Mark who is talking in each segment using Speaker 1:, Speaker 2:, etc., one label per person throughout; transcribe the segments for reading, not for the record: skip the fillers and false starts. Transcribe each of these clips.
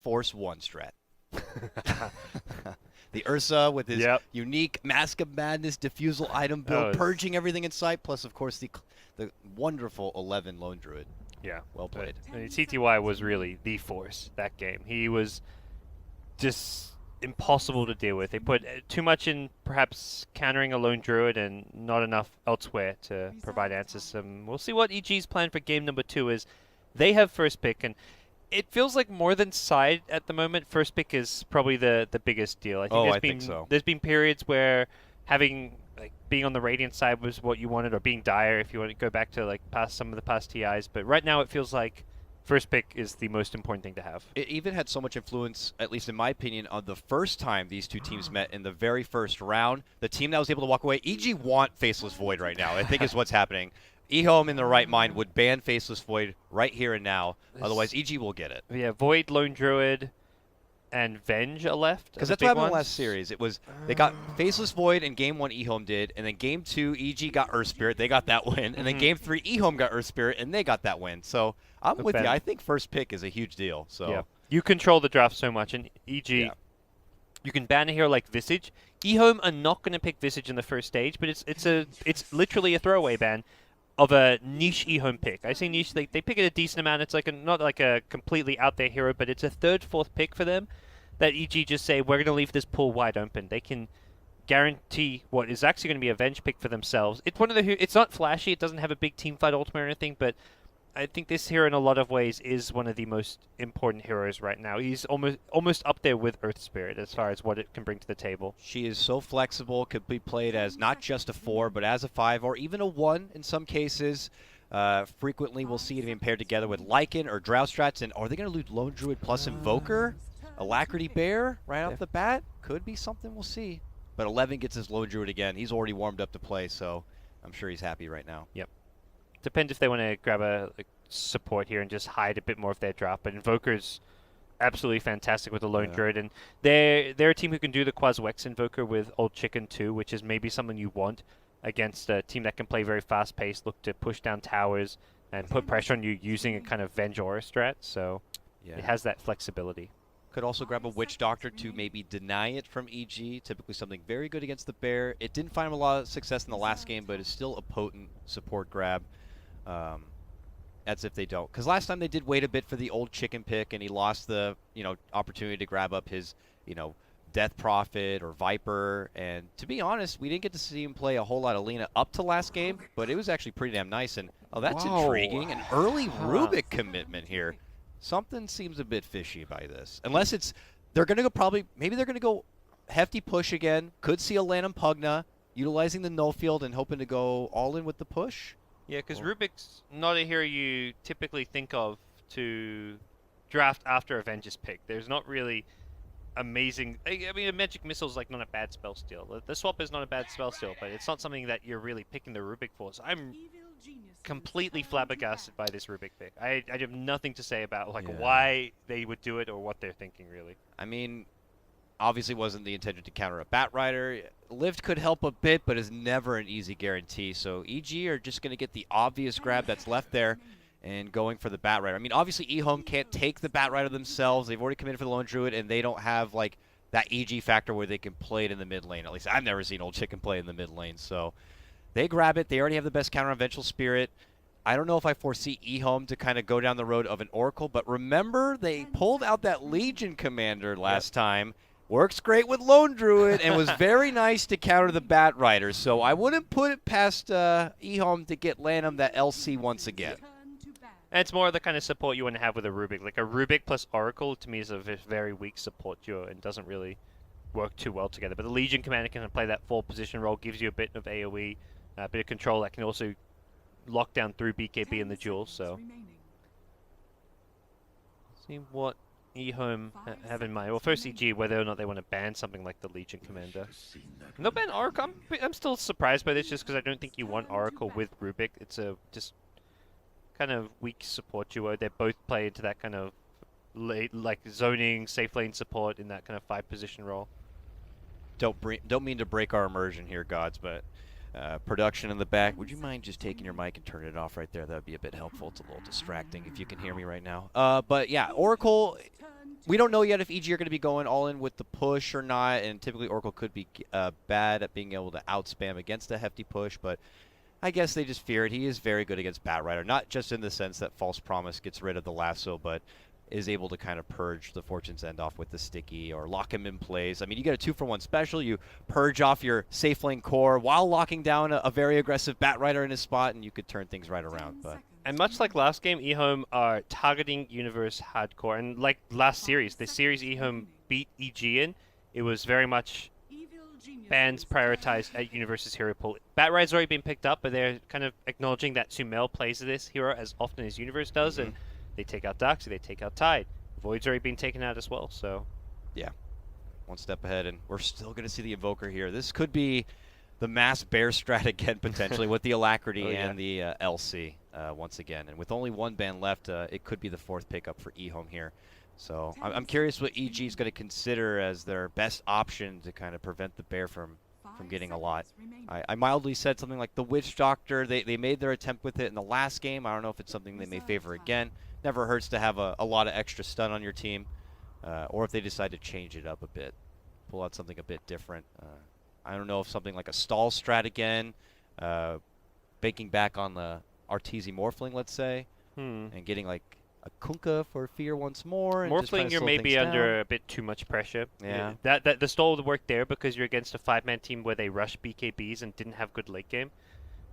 Speaker 1: Force 1 strat. The Ursa with his unique Mask of Madness diffusal item build, purging everything in sight, plus, of course, the wonderful 11 Lone Druid.
Speaker 2: Yeah.
Speaker 1: Well played.
Speaker 2: CTY was really the force that game. He was just impossible to deal with. They put too much in perhaps countering a Lone Druid and not enough elsewhere to provide answers. We'll see what EG's plan for game number 2 is. They have first pick, and it feels like more than side at the moment, first pick is probably the biggest deal.
Speaker 1: I think so.
Speaker 2: There's been periods where having being on the Radiant side was what you wanted, or being Dire if you want to go back to some of the past TIs. But right now it feels like first pick is the most important thing to have.
Speaker 1: It even had so much influence, at least in my opinion, on the first time these two teams met in the very first round. The team that was able to walk away, EG want Faceless Void right now, I think is what's happening. EHOME in the right mind would ban Faceless Void right here and now. Otherwise, EG will get it.
Speaker 2: Yeah, Void, Lone Druid, and Venge are left.
Speaker 1: Because that's what happened in the last series. It was they got Faceless Void in Game 1, EHOME did, and then Game 2, EG got Earth Spirit. They got that win. And then Game 3, EHOME got Earth Spirit, and they got that win. So I'm with you. I think first pick is a huge deal. So
Speaker 2: yeah. You control the draft so much, and EG, you can ban a hero like Visage. EHOME are not going to pick Visage in the first stage, but it's literally a throwaway ban of a niche EHOME pick. I say niche, they pick it a decent amount. It's not like a completely out there hero, but it's a third, fourth pick for them that EG just say, we're going to leave this pool wide open. They can guarantee what is actually going to be a Venge pick for themselves. It's not flashy, it doesn't have a big team fight ultimate or anything, but I think this hero in a lot of ways is one of the most important heroes right now. He's almost up there with Earth Spirit as far as what it can bring to the table.
Speaker 1: She is so flexible, could be played as not just a 4, but as a 5 or even a 1 in some cases. Frequently we'll see it being paired together with Lycan or Drow strats. And are they going to lose Lone Druid plus Invoker? Alacrity Bear right off the bat? Could be something, we'll see. But 11 gets his Lone Druid again. He's already warmed up to play, so I'm sure he's happy right now.
Speaker 2: Yep. Depends if they want to grab a support here and just hide a bit more of their drop. But Invoker's absolutely fantastic with the Lone Druid, and they're a team who can do the Quas-Wex Invoker with Old Chicken too, which is maybe something you want against a team that can play very fast-paced, look to push down towers and put pressure on you using a kind of Venge Aura strat. So it has that flexibility.
Speaker 1: Could also grab a Witch Doctor to maybe deny it from EG. Typically something very good against the Bear. It didn't find him a lot of success in the last game, but it's still a potent support grab. As if they don't. Because last time they did wait a bit for the Old Chicken pick, and he lost the opportunity to grab up his Death Prophet or Viper. And to be honest, we didn't get to see him play a whole lot of Lina up to last game, but it was actually pretty damn nice. And that's intriguing. An early Rubik commitment here. Something seems a bit fishy by this. Unless they're going to go maybe they're going to go hefty push again. Could see a Lanham Pugna utilizing the null field and hoping to go all in with the push.
Speaker 2: Yeah, because Rubik's not a hero you typically think of to draft after Avengers pick. There's not really amazing... I mean, a Magic Missile is not a bad spell steal. The swap is not a bad spell steal, but it's not something that you're really picking the Rubik for. So I'm completely flabbergasted by this Rubik pick. I have nothing to say about why they would do it or what they're thinking, really.
Speaker 1: I mean, obviously wasn't the intention to counter a Bat Rider. Lift could help a bit, but is never an easy guarantee. So EG are just going to get the obvious grab that's left there and going for the Bat Rider. I mean, obviously EHOME can't take the Bat Rider themselves. They've already committed for the Lone Druid, and they don't have that EG factor where they can play it in the mid lane. At least I've never seen Old Chicken play in the mid lane. So they grab it. They already have the best counter on Vengeful Spirit. I don't know if I foresee EHOME to kind of go down the road of an Oracle, but remember they pulled out that Legion Commander last time. Works great with Lone Druid and was very nice to counter the Bat Rider. So I wouldn't put it past EHOME to get Lanham that LC once again.
Speaker 2: And it's more of the kind of support you want to have with a Rubik. Like a Rubik plus Oracle, to me, is a very weak support duo and doesn't really work too well together. But the Legion Commander can play that full position role, gives you a bit of AoE, a bit of control that can also lock down through BKB in the duel. So see what EHOME have in mind. Well, first EG, whether or not they want to ban something like the Legion Commander. No ban Oracle. I'm still surprised by this just because I don't think you want Oracle with Rubik. It's a just kind of weak support duo. They both play into that kind of zoning, safe lane support in that kind of 5 position role.
Speaker 1: Don't mean to break our immersion here, gods, but Production in the back. Would you mind just taking your mic and turning it off right there? That would be a bit helpful. It's a little distracting if you can hear me right now. But yeah, Oracle, we don't know yet if EG are going to be going all in with the push or not, and typically Oracle could be bad at being able to outspam against a hefty push, but I guess they just fear it. He is very good against Batrider, not just in the sense that False Promise gets rid of the lasso, but is able to kind of purge the Fortune's End off with the sticky or lock him in place. I mean, you get a 2-for-1 special. You purge off your safe lane core while locking down a very aggressive Batrider in his spot, and you could turn things right around. But
Speaker 2: And much like last game, EHOME are targeting Universe hardcore. And like last series, the series EHOME beat EG in, it was very much bans prioritized at Universe's hero pool. Batrider's already been picked up, but they're kind of acknowledging that Sumail plays this hero as often as Universe does, and they take out Darkseid, they take out Tide. Void's already been taken out as well, so...
Speaker 1: Yeah, one step ahead, and we're still going to see the Invoker here. This could be the mass bear strat again, potentially, with the Alacrity and the LC once again. And with only one ban left, it could be the 4th pickup for EHOME here. So I'm curious what EG is going to consider as their best option to kind of prevent the bear from getting a lot. I mildly said something like the Witch Doctor. They made their attempt with it in the last game. I don't know if it's something they may favor again. Never hurts to have a lot of extra stun on your team. Or if they decide to change it up a bit, pull out something a bit different. I don't know if something like a stall strat again, banking back on the Arteezy Morphling, let's say, and getting like a Kunkka for Fear once more. And
Speaker 2: Morphling, you're maybe under a bit too much pressure.
Speaker 1: Yeah.
Speaker 2: The stall would work there because you're against a 5-man team where they rushed BKBs and didn't have good late game.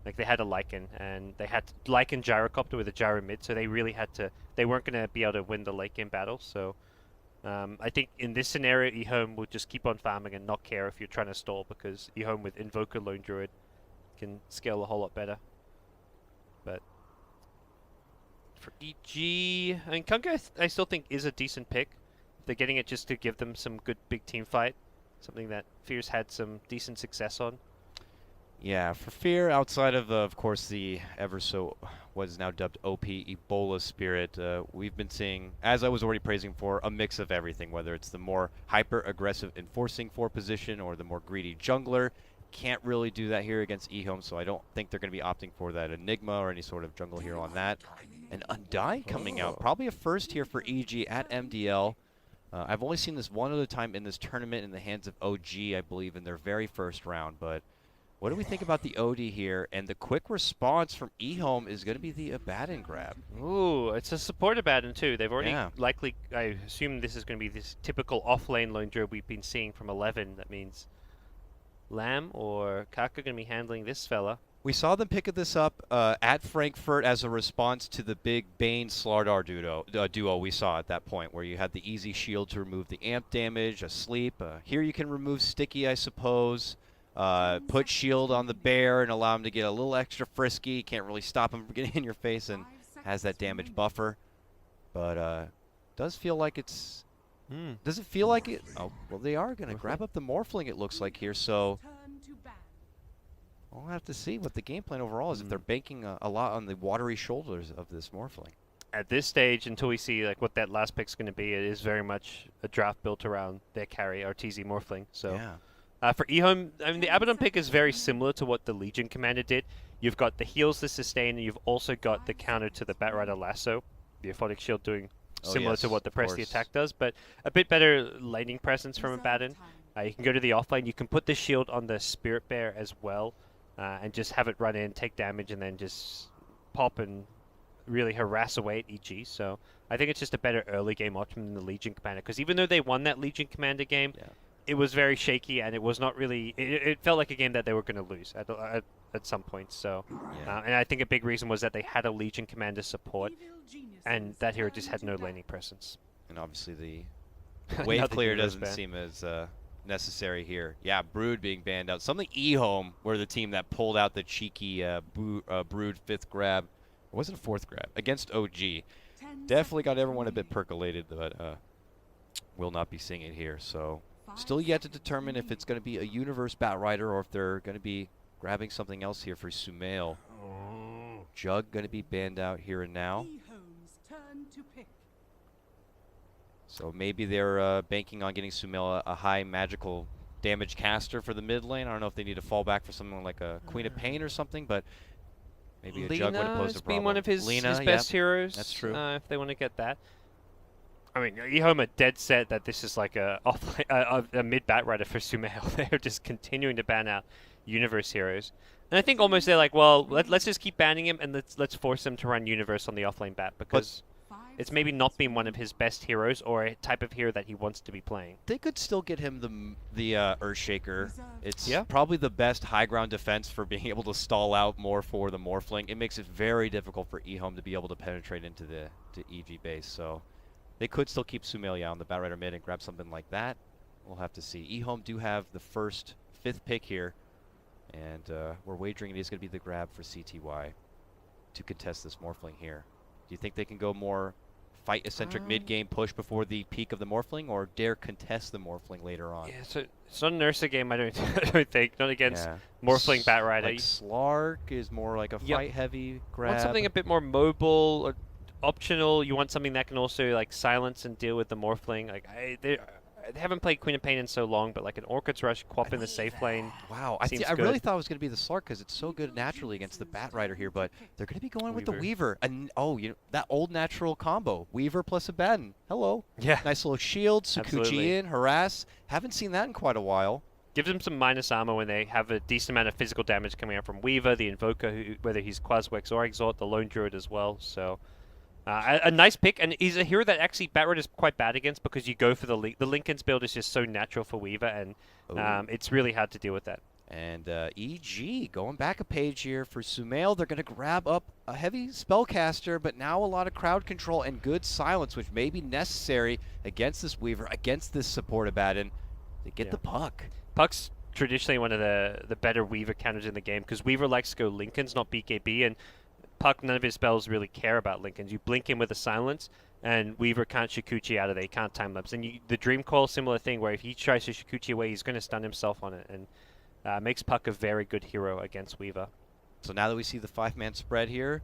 Speaker 2: Like, they had a Lycan, and they had Lycan Gyrocopter with a Gyro mid, so they really had to... They weren't going to be able to win the late game battle, so... I think in this scenario, EHOME will just keep on farming and not care if you're trying to stall, because EHOME with Invoker Lone Druid can scale a whole lot better. But... For EG... I mean, Kunkka I still think is a decent pick. They're getting it just to give them some good big team fight. Something that Fear's had some decent success on.
Speaker 1: Yeah, for Fear, outside of course, the ever so what is now dubbed OP Ebola Spirit, we've been seeing, as I was already praising for, a mix of everything, whether it's the more hyper-aggressive enforcing 4 position or the more greedy jungler. Can't really do that here against EHOME, so I don't think they're going to be opting for that Enigma or any sort of jungle hero on that. And Undyne coming out, probably a first here for EG at MDL. I've only seen this one other time in this tournament in the hands of OG, I believe, in their very first round, but... What do we think about the OD here? And the quick response from EHOME is going to be the Abaddon grab.
Speaker 2: Ooh, it's a support Abaddon too. They've already likely, I assume this is going to be this typical off-lane lone druid we've been seeing from 11. That means Lamb or Kaka going to be handling this fella.
Speaker 1: We saw them pick this up at Frankfurt as a response to the big Bane Slardar duo we saw at that point, where you had the easy shield to remove the amp damage, a sleep. Here you can remove sticky, I suppose. Put shield on the bear and allow him to get a little extra frisky. Can't really stop him from getting in your face, and has that damage buffer. But does feel like it's... Does it feel like it... Oh, well, they are going to grab up the Morphling, it looks like here, so... We'll have to see what the game plan overall is, if they're banking a lot on the watery shoulders of this Morphling.
Speaker 2: At this stage, until we see like what that last pick's going to be, it is very much a draft built around their carry, Arteezy Morphling. So...
Speaker 1: Yeah.
Speaker 2: For EHOME, I mean, the Abaddon pick is very similar to what the Legion Commander did. You've got the heals, the sustain, and you've also got the counter to the Batrider Lasso. The Aphotic Shield doing similar to what the Press the Attack does, but a bit better laning presence from Abaddon. You can go to the offlane. You can put the shield on the Spirit Bear as well, and just have it run in, take damage, and then just pop and really harass away at EG. So I think it's just a better early game option than the Legion Commander, because even though they won that Legion Commander game, it was very shaky, and it was not really... It felt like a game that they were going to lose at some point. So, and I think a big reason was that they had a Legion Commander support, and that hero just had no laning presence.
Speaker 1: And obviously the wave clear doesn't seem as necessary here. Yeah, Brood being banned out. Something EHOME were the team that pulled out the cheeky Brood 5th grab. It wasn't a 4th grab. Against OG. Definitely got everyone a bit percolated, but will not be seeing it here. So... Still yet to determine if it's going to be a Universe Batrider or if they're going to be grabbing something else here for Sumail. Jug going to be banned out here and now. So maybe they're banking on getting Sumail a high magical damage caster for the mid lane. I don't know if they need to fall back for something like a Queen of Pain or something, but maybe a Jug would pose a problem.
Speaker 2: Been one of his best heroes.
Speaker 1: That's true.
Speaker 2: If they want to get that. I mean, EHOME are dead set that this is like a mid bat rider for Sumail. They're just continuing to ban out Universe heroes. And I think almost they're like, well, let's just keep banning him and let's force him to run Universe on the offlane bat because it's maybe not been one of his best heroes or a type of hero that he wants to be playing.
Speaker 1: They could still get him the Earthshaker. It's
Speaker 2: Yeah.
Speaker 1: probably the best high ground defense for being able to stall out more for the Morphling. It makes it very difficult for EHOME to be able to penetrate into the EG base. So they could still keep Sumail on the Bat Rider mid and grab something like that. We'll have to see. EHOME do have the fifth pick here. And we're wagering it is going to be the grab for CTY to contest this Morphling here. Do you think they can go more fight-eccentric mid-game push before the peak of the Morphling, or dare contest the Morphling later on?
Speaker 2: Yeah, so it's not an Ursa game, I don't think. Not against Morphling Bat Rider.
Speaker 1: Like Slark is more like a fight-heavy grab.
Speaker 2: Want something a bit more mobile or optional. You want something that can also like silence and deal with the Morphling. Like they haven't played Queen of Pain in so long, but like an Orchid's Rush, Quap in the safe lane.
Speaker 1: Wow, I really thought it was going to be the Slark because it's so good naturally against the Bat Rider here, but they're going to be going with the Weaver. And that old natural combo, Weaver plus Abaddon. Hello.
Speaker 2: Yeah.
Speaker 1: Nice little shield, Sakuchi in, harass. Haven't seen that in quite a while.
Speaker 2: Gives them some minus armor when they have a decent amount of physical damage coming out from Weaver, the Invoker, whether he's Quaswex or Exort, the Lone Druid as well. So a nice pick, and he's a hero that actually Bat Rider is quite bad against because you go for the Linken's build is just so natural for Weaver, and it's really hard to deal with that.
Speaker 1: And EG going back a page here for Sumail. They're going to grab up a heavy spellcaster, but now a lot of crowd control and good silence, which may be necessary against this Weaver, against this support Abaddon to get the Puck.
Speaker 2: Puck's traditionally one of the better Weaver counters in the game because Weaver likes to go Linken's, not BKB, and Puck, none of his spells really care about Linken's. You blink him with a silence, and Weaver can't Shikuchi out of it. He can't time-lapse. And the Dream Coil, similar thing, where if he tries to Shikuchi away, he's going to stun himself on it, and makes Puck a very good hero against Weaver.
Speaker 1: So now that we see the 5-man spread here,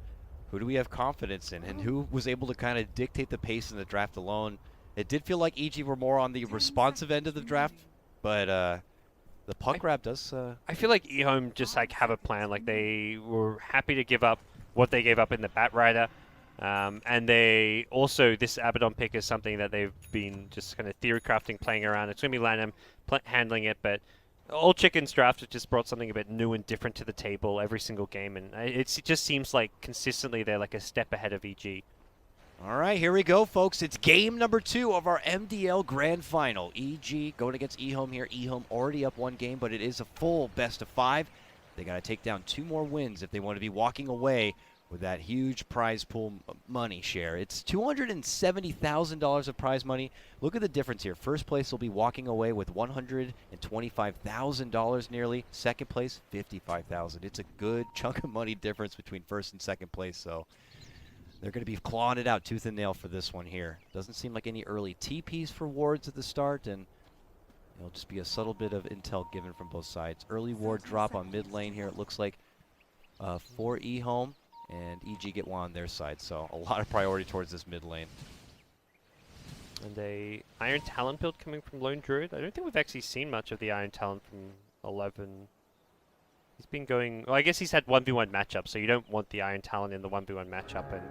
Speaker 1: who do we have confidence in, and who was able to kind of dictate the pace in the draft alone? It did feel like EG were more on the responsive end of the draft, but the Puck grab does...
Speaker 2: I feel like EHOME just like have a plan. Like they were happy to give up what they gave up in the Bat Rider. And they also, this Abaddon pick is something that they've been just kind of theory crafting, playing around. It's going to be Lanham handling it, but All Chickens draft has just brought something a bit new and different to the table every single game. And it just seems like consistently they're like a step ahead of EG.
Speaker 1: All right, here we go, folks. It's game number 2 of our MDL Grand Final. EG going against EHOME here. EHOME already up 1 game, but it is a full best of 5. They got to take down 2 more wins if they want to be walking away with that huge prize pool money share. It's $270,000 of prize money. Look at the difference here. First place will be walking away with $125,000 nearly. Second place, $55,000. It's a good chunk of money difference between first and second place, so they're going to be clawing it out tooth and nail for this one here. Doesn't seem like any early TPs for wards at the start, and it'll just be a subtle bit of intel given from both sides. Early ward drop on mid lane here, it looks like, for EHOME, and EG get one on their side, so a lot of priority towards this mid lane.
Speaker 2: And a Iron Talon build coming from Lone Druid. I don't think we've actually seen much of the Iron Talon from 11. He's been going... Well, I guess he's had 1v1 matchups, so you don't want the Iron Talon in the 1v1 matchup, and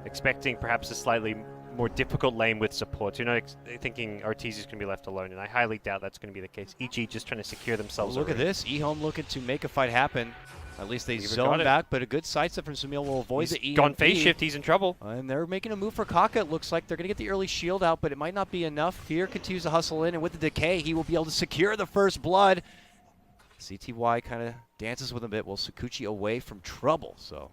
Speaker 2: expecting perhaps a slightly more difficult lane with support. So you're not thinking Ortiz is going to be left alone, and I highly doubt that's going to be the case. EG just trying to secure themselves.
Speaker 1: Look at this. EHOME looking to make a fight happen. At least they zone back, but a good sidestep from Sumail will avoid the EMP.
Speaker 2: Gone phase shift, he's in trouble.
Speaker 1: And they're making a move for Kaka. It looks like they're going to get the early shield out, but it might not be enough. Fear continues to hustle in, and with the decay, he will be able to secure the first blood. CTY kind of dances with him a bit, while Sakuchi away from trouble. So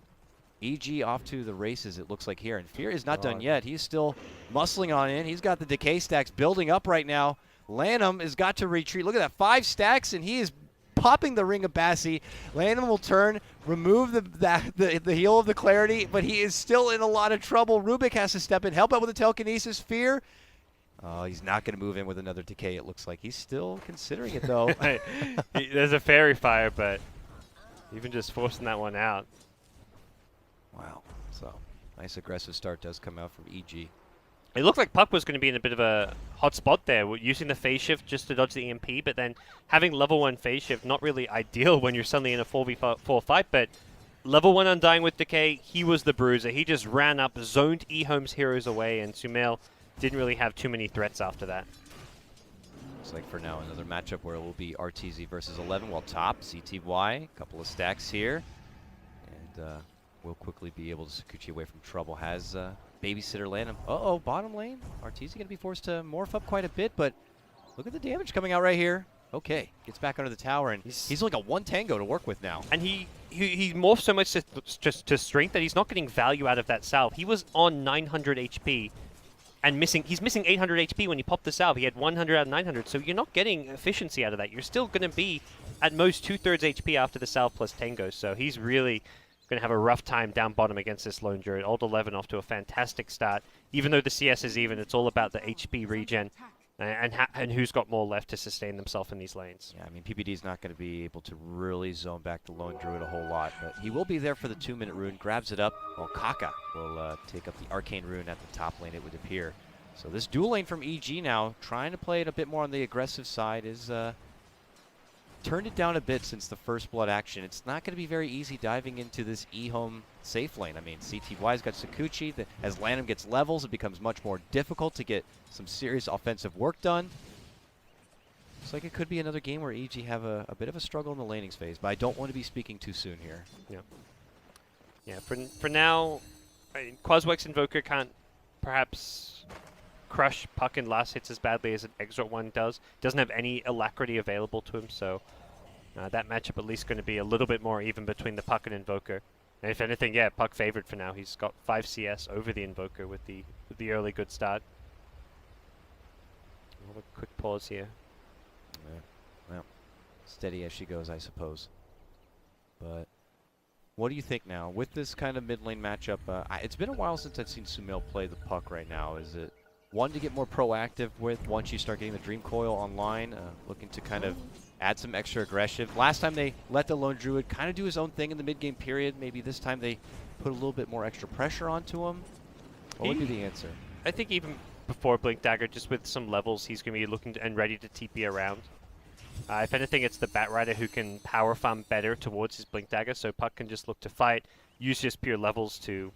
Speaker 1: EG off to the races, it looks like here. And Fear is not done yet. He's still muscling on in. He's got the decay stacks building up right now. Lanham has got to retreat. Look at that, 5 stacks, and he is popping the Ring of Bassi. Lanham will turn, remove the heal of the Clarity, but he is still in a lot of trouble. Rubik has to step in, help out with the telekinesis. Fear. Oh, he's not going to move in with another decay, it looks like. He's still considering it, though.
Speaker 2: There's a Fairy Fire, but even just forcing that one out.
Speaker 1: Wow. So, nice aggressive start does come out from EG.
Speaker 2: It looked like Puck was going to be in a bit of a hot spot there, using the phase shift just to dodge the EMP, but then having level 1 phase shift, not really ideal when you're suddenly in a 4v4 fight, but level 1 Undying with Decay, he was the bruiser. He just ran up, zoned EHOME's heroes away, and Sumail didn't really have too many threats after that.
Speaker 1: Looks like for now another matchup where it will be RTZ versus 11, while top, CTY, a couple of stacks here. And will quickly be able to Sakuchi away from trouble. Has Babysitter land him. Uh-oh, bottom lane. RTZ going to be forced to morph up quite a bit, but look at the damage coming out right here. Okay, gets back under the tower, and he's like a one tango to work with now.
Speaker 2: And he morphed so much to strength that he's not getting value out of that salve. He was on 900 HP and he's missing 800 HP when he popped the salve. He had 100 out of 900, so you're not getting efficiency out of that. You're still going to be at most 2/3 HP after the salve plus tango, so he's really going to have a rough time down bottom against this lone druid. Old 11 off to a fantastic start. Even though the CS is even, it's all about the HP regen and who's got more left to sustain themselves in these lanes.
Speaker 1: Yeah, I mean, PPD's not going to be able to really zone back the lone druid a whole lot, but he will be there for the 2-minute rune, grabs it up, while Kaka will take up the arcane rune at the top lane, it would appear. So this dual lane from EG now, trying to play it a bit more on the aggressive side, is turned it down a bit since the first blood action. It's not going to be very easy diving into this EHOME safe lane. I mean, CTY's got Sakuchi. As Lanham gets levels, it becomes much more difficult to get some serious offensive work done. Looks like it could be another game where EG have a bit of a struggle in the laning phase, but I don't want to be speaking too soon here.
Speaker 2: Yeah. Yeah, for now, Quaswex Invoker can't perhaps crush Puck in last hits as badly as an Exort one does. Doesn't have any alacrity available to him, so that matchup at least going to be a little bit more even between the Puck and Invoker. And if anything, yeah, Puck favored for now. He's got 5 CS over the Invoker with the early good start. We'll have a quick pause here.
Speaker 1: Yeah. Well, steady as she goes, I suppose. But what do you think now with this kind of mid lane matchup? It's been a while since I've seen Sumail play the Puck right now. Is it one to get more proactive with once you start getting the Dream Coil online, looking to kind of add some extra aggression? Last time they let the lone druid kind of do his own thing in the mid game period. Maybe this time they put a little bit more extra pressure onto him. What would be the answer?
Speaker 2: I think even before Blink Dagger, just with some levels, he's going to be looking and ready to TP around. If anything, it's the Bat Rider who can power farm better towards his Blink Dagger, so Puck can just look to fight, use just pure levels to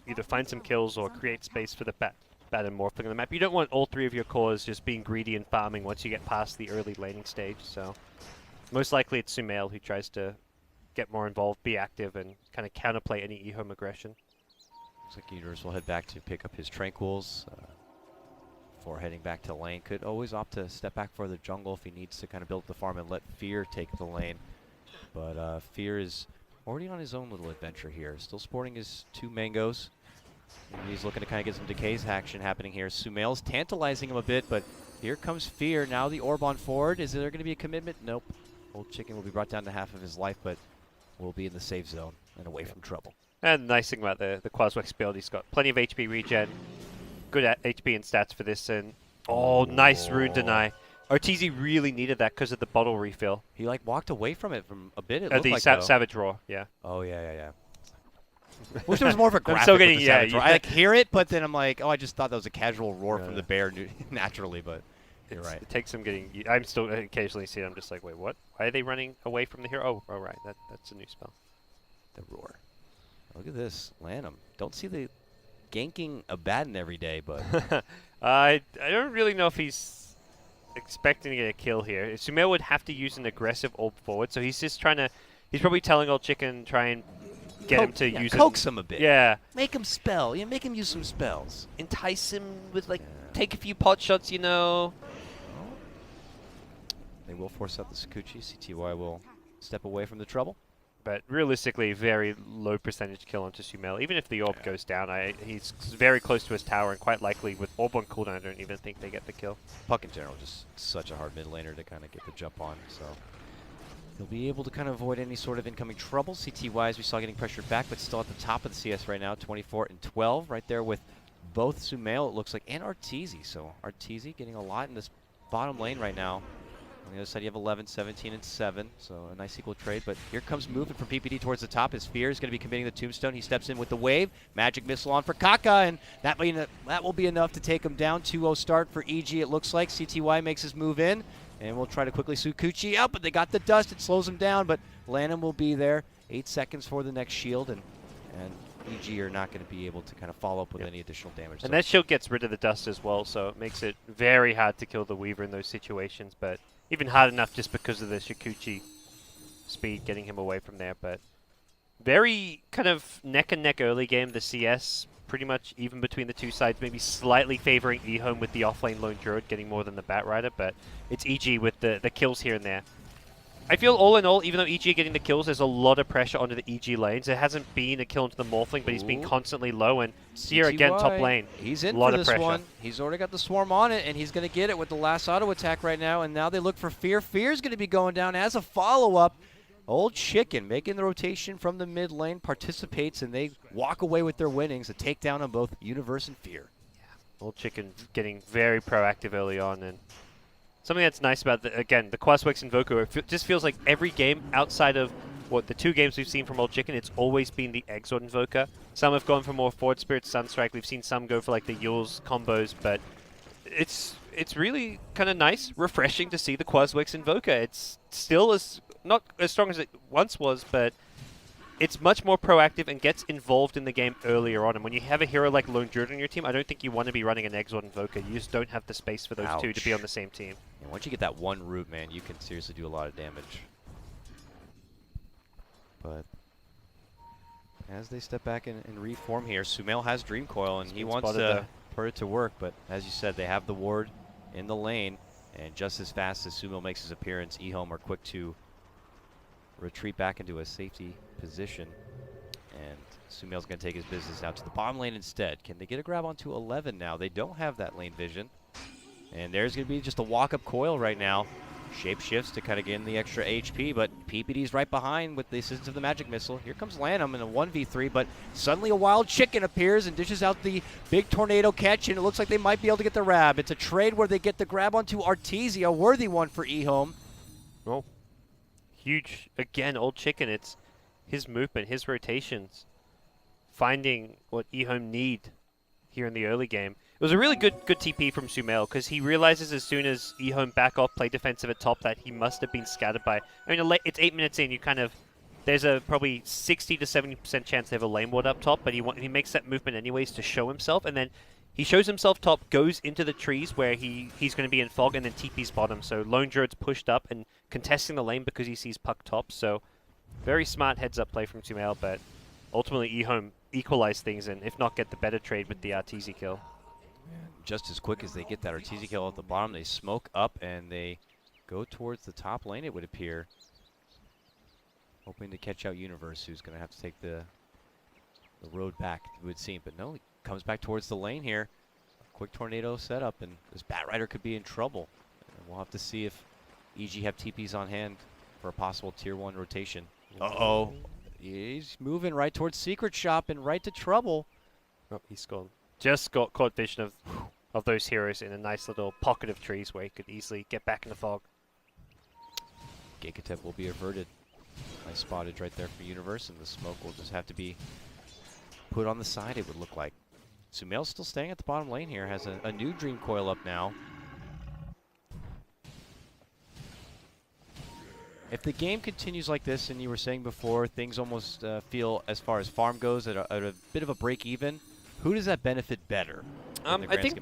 Speaker 2: either find some kills or create space for the Bat and morphing on the map. You don't want all 3 of your cores just being greedy and farming once you get past the early laning stage, so most likely it's Sumail who tries to get more involved, be active, and kind of counterplay any EHOME aggression.
Speaker 1: Looks like Universe will head back to pick up his Tranquils before heading back to lane. Could always opt to step back for the jungle if he needs to kind of build the farm and let Fear take the lane. But Fear is already on his own little adventure here. Still sporting his 2 mangoes. And he's looking to kind of get some decays action happening here. Sumail's tantalizing him a bit, but here comes Fear. Now the orb on forward. Is there going to be a commitment? Nope. Old Chicken will be brought down to half of his life, but will be in the safe zone and away from trouble.
Speaker 2: And the nice thing about the Quaswex build, he's got plenty of HP regen, good at HP and stats for this, and nice rune deny. RTZ really needed that because of the bottle refill.
Speaker 1: He like walked away from it from a bit. It looked like
Speaker 2: Savage Roar, yeah.
Speaker 1: Oh yeah. Wish there was more of a graphic.
Speaker 2: I'm still getting,
Speaker 1: with the Savage Roar. I like hear it, but then I'm like, oh, I just thought that was a casual roar from the bear naturally, but you're right.
Speaker 2: It takes some getting. I'm still occasionally see it. I'm just like, wait, what? Why are they running away from the hero? Oh, right, that's a new spell.
Speaker 1: The roar. Look at this, Lanham. Don't see the ganking Abaddon every day, but
Speaker 2: I don't really know if he's expecting to get a kill here. Sumail would have to use an aggressive orb forward, so he's just trying to. He's probably telling Old Chicken try and get him to use
Speaker 1: coax him a bit.
Speaker 2: Yeah,
Speaker 1: make him spell. Yeah, make him use some spells.
Speaker 2: Entice him with take a few pot shots, you know.
Speaker 1: They will force out the Sakuchi. CTY will step away from the trouble.
Speaker 2: But realistically, very low percentage kill onto Sumail. Even if the orb goes down, he's very close to his tower, and quite likely with orb on cooldown, I don't even think they get the kill.
Speaker 1: Puck in general, just such a hard mid laner to kind of get the jump on, so he'll be able to kind of avoid any sort of incoming trouble. CTY, as we saw, getting pressured back, but still at the top of the CS right now, 24 and 12, right there with both Sumail, it looks like, and RTZ. So RTZ getting a lot in this bottom lane right now. On the other side, you have 11, 17, and 7, so a nice equal trade. But here comes movement from PPD towards the top. His Fear is going to be committing the Tombstone. He steps in with the wave. Magic Missile on for Kaka, and that will be enough to take him down. 2-0 start for EG, it looks like. CTY makes his move in, and we'll try to quickly Sukuchi out, but they got the dust. It slows him down, but Lanham will be there. 8 seconds for the next shield, and EG are not going to be able to kind of follow up with any additional damage.
Speaker 2: And that shield gets rid of the dust as well, so it makes it very hard to kill the Weaver in those situations, but even hard enough just because of the Shikuchi speed getting him away from there. But very kind of neck and neck early game. The CS pretty much even between the two sides, maybe slightly favoring EHOME with the offlane Lone Druid getting more than the Batrider, but it's EG with the kills here and there. I feel all in all, even though EG are getting the kills, there's a lot of pressure onto the EG lanes. There hasn't been a kill into the Morphling, but he's been constantly low. And here again, top lane.
Speaker 1: He's in for this one. He's already got the Swarm on it, and he's going to get it with the last auto attack right now. And now they look for Fear. Fear's going to be going down as a follow-up. Old Chicken making the rotation from the mid lane, participates, and they walk away with their winnings. A takedown on both Universe and Fear.
Speaker 2: Yeah. Old Chicken getting very proactive early on, and something that's nice about, the Quaswex Invoker, it just feels like every game outside of the 2 games we've seen from Old Chicken, it's always been the Exort Invoker. Some have gone for more Forward Spirit, Sunstrike. We've seen some go for like the Yules combos, but it's really kind of nice, refreshing to see the Quaswex Invoker. It's still not as strong as it once was, but it's much more proactive and gets involved in the game earlier on. And when you have a hero like Lone Druid on your team, I don't think you want to be running an Exort Invoker. You just don't have the space for those two to be on the same team.
Speaker 1: And once you get that one root, man, you can seriously do a lot of damage. But as they step back and reform here, Sumail has Dream Coil, and he wants to put it to work. But as you said, they have the ward in the lane, and just as fast as Sumail makes his appearance, EHOME are quick to retreat back into a safety position, and Sumail's going to take his business out to the bottom lane instead. Can they get a grab onto 11 now? They don't have that lane vision, and there's going to be just a walk-up coil right now. Shape shifts to kind of get in the extra HP, but PPD's right behind with the assistance of the Magic Missile. Here comes Lanham in a 1v3, but suddenly a Wild Chicken appears and dishes out the big tornado catch, and it looks like they might be able to get the grab. It's a trade where they get the grab onto Arteezy, a worthy one for EHOME.
Speaker 2: Well, huge, again, Old Chicken. It's his movement, his rotations, finding what EHOME need here in the early game. It was a really good TP from Sumail, because he realizes as soon as EHOME back off, play defensive at top, that he must have been scattered by. I mean, it's 8 minutes in. There's a probably 60 to 70% chance they have a lane ward up top, but he makes that movement anyways to show himself, and then he shows himself top, goes into the trees where he's going to be in fog, and then TP's bottom. So Lone Druid's pushed up and contesting the lane because he sees puck top. So very smart heads-up play from Sumail, but ultimately EHOME equalize things, and if not, get the better trade with the Arteezy kill.
Speaker 1: Just as quick as they get that Arteezy kill at the bottom, they smoke up and they go towards the top lane, it would appear. Hoping to catch out Universe, who's going to have to take the road back, it would seem. But no, he comes back towards the lane here. A quick tornado setup, and this Batrider could be in trouble. And we'll have to see if EG have TPs on hand for a possible tier 1 rotation. Uh-oh. He's moving right towards Secret Shop and right to trouble.
Speaker 2: Oh, he's gone. Just got caught vision of those heroes in a nice little pocket of trees where he could easily get back in the fog.
Speaker 1: Gekatep will be averted. Nice spottage right there for Universe, and the smoke will just have to be put on the side, it would look like. Sumail's still staying at the bottom lane here, has a new Dream Coil up now. If the game continues like this, and you were saying before, things almost feel, as far as farm goes, at a bit of a break even, who does that benefit better?
Speaker 2: I think,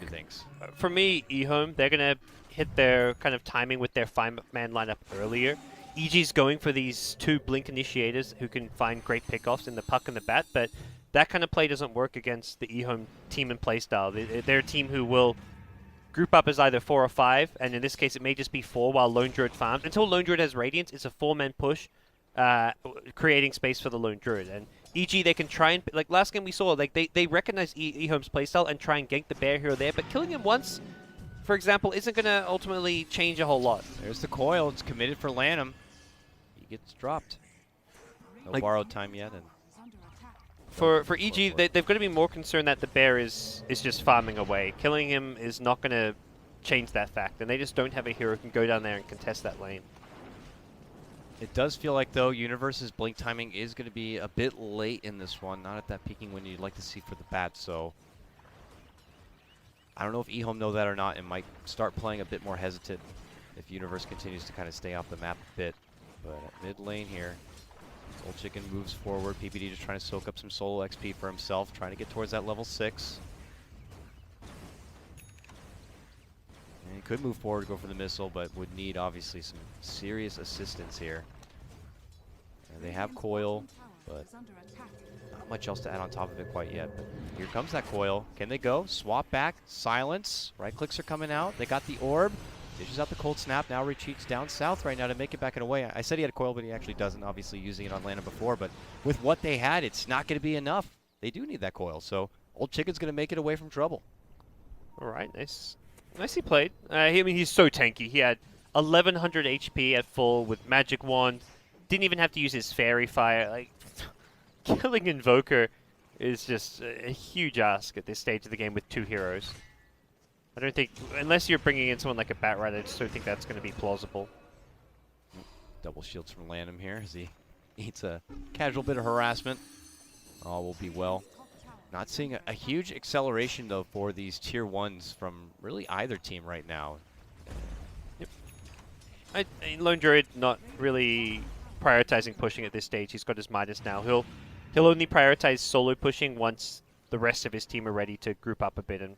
Speaker 2: for me, EHOME, they're going to hit their kind of timing with their 5-man lineup earlier. EG's going for these 2 Blink initiators who can find great pickoffs in the puck and the bat, but that kind of play doesn't work against the EHOME team and play style. They're a team who will group up as either 4 or 5, and in this case it may just be 4 while Lone Druid farms. Until Lone Druid has Radiance, it's a 4-man push, creating space for the Lone Druid. And EG, they can try and, like last game we saw, like they recognize EHOME's playstyle and try and gank the bear hero there, but killing him once, for example, isn't going to ultimately change a whole lot.
Speaker 1: There's the coil. It's committed for Lanham. He gets dropped. No borrowed time yet. And
Speaker 2: for EG, they've got to be more concerned that the bear is just farming away. Killing him is not going to change that fact, and they just don't have a hero who can go down there and contest that lane.
Speaker 1: It does feel like, though, Universe's blink timing is going to be a bit late in this one. Not at that peaking when you'd like to see for the bat, so I don't know if EHOME know that or not and might start playing a bit more hesitant if Universe continues to kind of stay off the map a bit. But at mid lane here, Old Chicken moves forward. PPD just trying to soak up some solo XP for himself, trying to get towards that level 6. And he could move forward, go for the missile, but would need, obviously, some serious assistance here. And they have Coil, but not much else to add on top of it quite yet. But here comes that Coil. Can they go? Swap back. Silence. Right clicks are coming out. They got the orb. Dishes out the cold snap. Now retreats down south right now to make it back and away. I said he had a Coil, but he actually doesn't. Obviously using it on Lana before. But with what they had, it's not going to be enough. They do need that Coil. So Old Chicken's going to make it away from trouble.
Speaker 2: All right, nice. Nicely played. I mean, he's so tanky. He had 1100 HP at full with Magic Wand. Didn't even have to use his Fairy Fire. Like, killing Invoker is just a huge ask at this stage of the game with 2 heroes. I don't think, unless you're bringing in someone like a Batrider, I just don't think that's going to be plausible.
Speaker 1: Double shields from Lanham here as he eats a casual bit of harassment. All will be well. Not seeing a huge acceleration, though, for these tier 1s from really either team right now.
Speaker 2: Yep. Lone Druid not really prioritizing pushing at this stage. He's got his Midas now. He'll only prioritize solo pushing once the rest of his team are ready to group up a bit and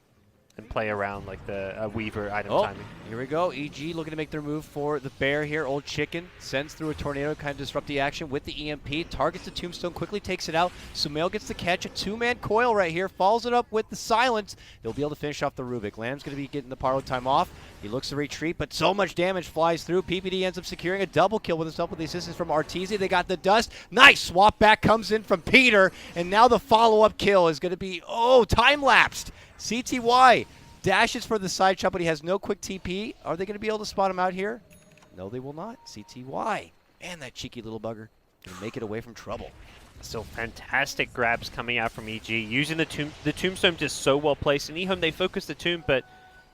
Speaker 2: play around like the Weaver item timing.
Speaker 1: Here we go. EG looking to make their move for the bear here. Old Chicken sends through a tornado, kind of disrupt the action with the EMP. Targets the Tombstone, quickly takes it out. Sumail gets the catch. A 2-man Coil right here. Follows it up with the silence. They'll be able to finish off the Rubik. Lamb's going to be getting the Parlo time off. He looks to retreat, but so much damage flies through. PPD ends up securing a double kill with himself with the assistance from Arteezy. They got the dust. Nice swap back comes in from Peter, and now the follow-up kill is going to be, time-lapsed. CTY dashes for the side shot, but he has no quick TP. Are they going to be able to spot him out here? No, they will not. CTY. Man, that cheeky little bugger. Going to make it away from trouble.
Speaker 2: So fantastic grabs coming out from EG. Using the Tombstone just so well placed. In EHOME, they focus the Tomb, but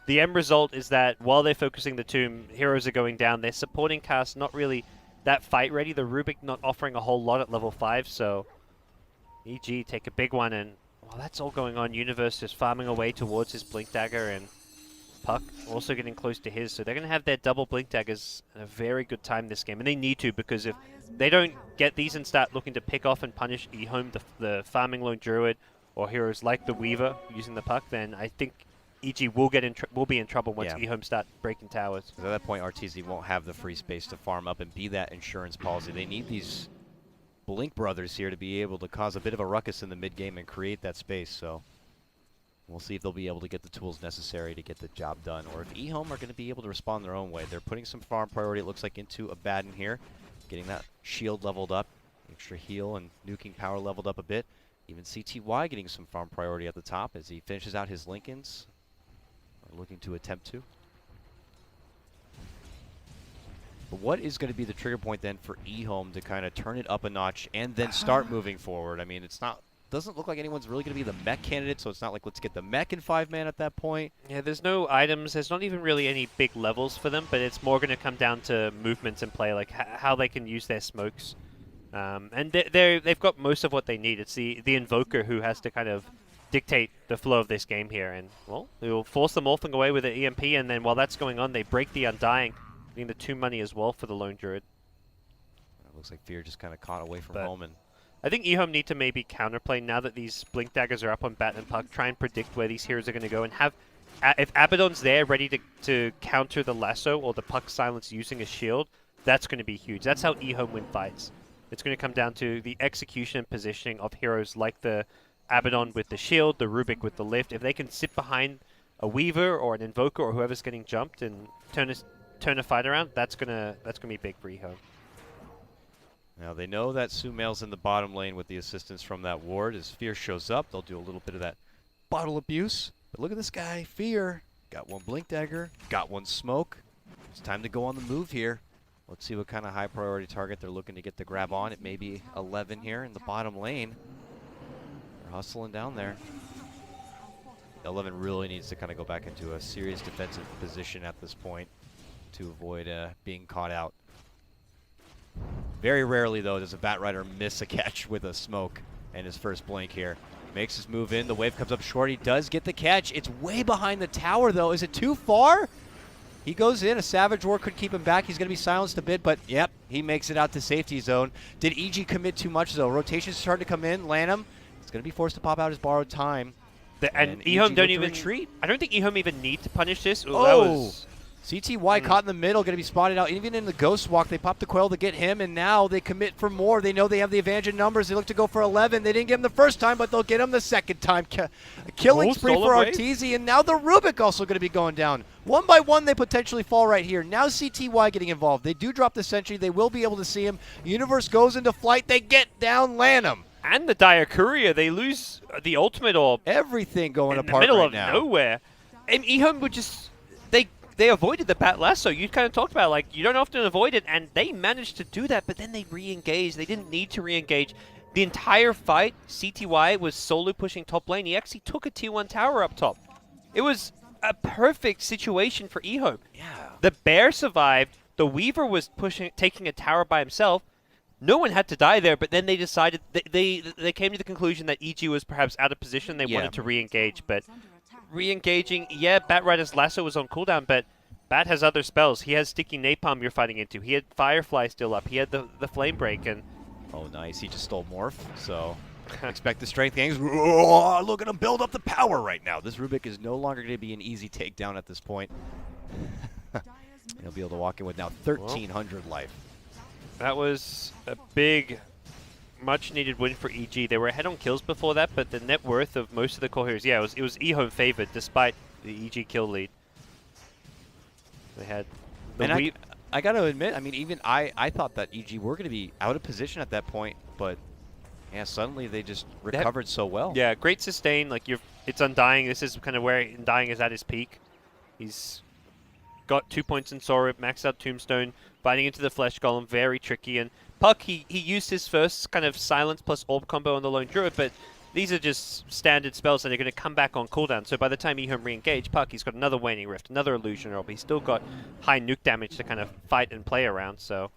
Speaker 2: the end result is that while they're focusing the Tomb, heroes are going down. Their supporting cast not really that fight ready. The Rubik not offering a whole lot at level 5, so EG take a big one, and while that's all going on, Universe just farming away towards his Blink Dagger, and Puck also getting close to his. So they're going to have their double Blink Daggers at a very good time this game. And they need to, because if they don't get these and start looking to pick off and punish EHOME, the farming Lone Druid, or heroes like the Weaver using the Puck, then I think EG will be in trouble once EHOME start breaking towers.
Speaker 1: At that point, Arteezy won't have the free space to farm up and be that insurance policy. They need these Blink brothers here to be able to cause a bit of a ruckus in the mid game and create that space. So we'll see if they'll be able to get the tools necessary to get the job done, or if EHOME are going to be able to respond their own way. They're putting some farm priority, it looks like, into Abaddon here, getting that shield leveled up, extra heal and nuking power leveled up a bit. Even CTY getting some farm priority at the top as he finishes out his Lincolns, looking to attempt to. But what is going to be the trigger point then for EHOME to kind of turn it up a notch and then start moving forward? I mean, doesn't look like anyone's really going to be the mech candidate, so it's not like let's get the mech in 5-man at that point.
Speaker 2: Yeah, there's no items. There's not even really any big levels for them, but it's more going to come down to movements and play, like how they can use their smokes. And they've got most of what they need. It's the Invoker who has to kind of dictate the flow of this game here, and well, they'll force the Morphling away with the EMP, and then while that's going on, they break the Undying, getting the 2 money as well for the Lone Druid.
Speaker 1: It looks like Fear just kind of caught away from home, and
Speaker 2: I think EHOME need to maybe counterplay now that these Blink Daggers are up on Bat and Puck. Try and predict where these heroes are going to go, and have if Abaddon's there ready to counter the lasso or the Puck silence using a shield, that's going to be huge. That's how EHOME win fights. It's going to come down to the execution and positioning of heroes like the Abaddon with the shield, the Rubik with the lift. If they can sit behind a Weaver or an Invoker or whoever's getting jumped and turn a fight around, that's gonna be big for EHOME.
Speaker 1: Now they know that Sumail's in the bottom lane with the assistance from that ward. As Fear shows up, they'll do a little bit of that bottle abuse. But look at this guy, Fear. Got one Blink Dagger, got one smoke. It's time to go on the move here. Let's see what kind of high priority target they're looking to get the grab on. It may be 11 here in the bottom lane. They're hustling down there. 11 really needs to kind of go back into a serious defensive position at this point to avoid being caught out. Very rarely, though, does a Batrider miss a catch with a smoke and his first blink here. Makes his move in. The wave comes up short. He does get the catch. It's way behind the tower, though. Is it too far? He goes in. A Savage Roar could keep him back. He's going to be silenced a bit, but yep, he makes it out to safety zone. Did EG commit too much, though? Rotation's starting to come in. Lanham is going to be forced to pop out his borrowed time.
Speaker 2: And
Speaker 1: EG
Speaker 2: EHOME don't
Speaker 1: with the
Speaker 2: even
Speaker 1: retreat.
Speaker 2: I don't think EHOME even need to punish this. Ooh,
Speaker 1: Oh!
Speaker 2: that was
Speaker 1: CTY caught in the middle, going to be spotted out. Even in the Ghost Walk, they pop the coil to get him, and now they commit for more. They know they have the advantage in numbers. They look to go for 11. They didn't get him the first time, but they'll get him the second time. A killing spree for Arteezy, and now the Rubik also going to be going down. One by one, they potentially fall right here. Now CTY getting involved. They do drop the sentry. They will be able to see him. Universe goes into flight. They get down Lanham.
Speaker 2: And the Dire Courier, they lose the ultimate orb.
Speaker 1: Everything going
Speaker 2: in the
Speaker 1: apart
Speaker 2: middle
Speaker 1: right
Speaker 2: of
Speaker 1: now.
Speaker 2: nowhere. And EHOME would just they avoided the Bat Lasso. You kind of talked about, like, you don't often avoid it, and they managed to do that, but then they re-engaged. They didn't need to re-engage. The entire fight, CTY was solo pushing top lane. He actually took a tier 1 tower up top. It was a perfect situation for EHOME.
Speaker 1: Yeah.
Speaker 2: The Bear survived. The Weaver was taking a tower by himself. No one had to die there, but then they decided, they came to the conclusion that EG was perhaps out of position. They wanted to re-engage, but re-engaging, yeah, Batrider's Lasso was on cooldown, but Bat has other spells. He has Sticky Napalm you're fighting into. He had Firefly still up. He had the Flame Break, and...
Speaker 1: Oh, nice. He just stole Morph, so expect the strength gangs. Look at him build up the power right now. This Rubik is no longer going to be an easy takedown at this point. He'll be able to walk in with now 1,300 life.
Speaker 2: That was a big, much-needed win for EG. They were ahead on kills before that, but the net worth of most of the core heroes, yeah, it was EHOME favored despite the EG kill lead. They had the
Speaker 1: and I got to admit, I mean, even I thought that EG were going to be out of position at that point, but yeah, suddenly they just recovered so well.
Speaker 2: Yeah, great sustain. Like it's Undying. This is kind of where Undying is at his peak. He's got 2 points in Sorib, maxed out Tombstone, biting into the Flesh Golem, very tricky. And Puck, he used his first kind of Silence plus Orb combo on the Lone Druid, but these are just standard spells and they're going to come back on cooldown. So by the time EHOME re-engage Puck, he's got another Waning Rift, another Illusion Orb. He's still got high nuke damage to kind of fight and play around. So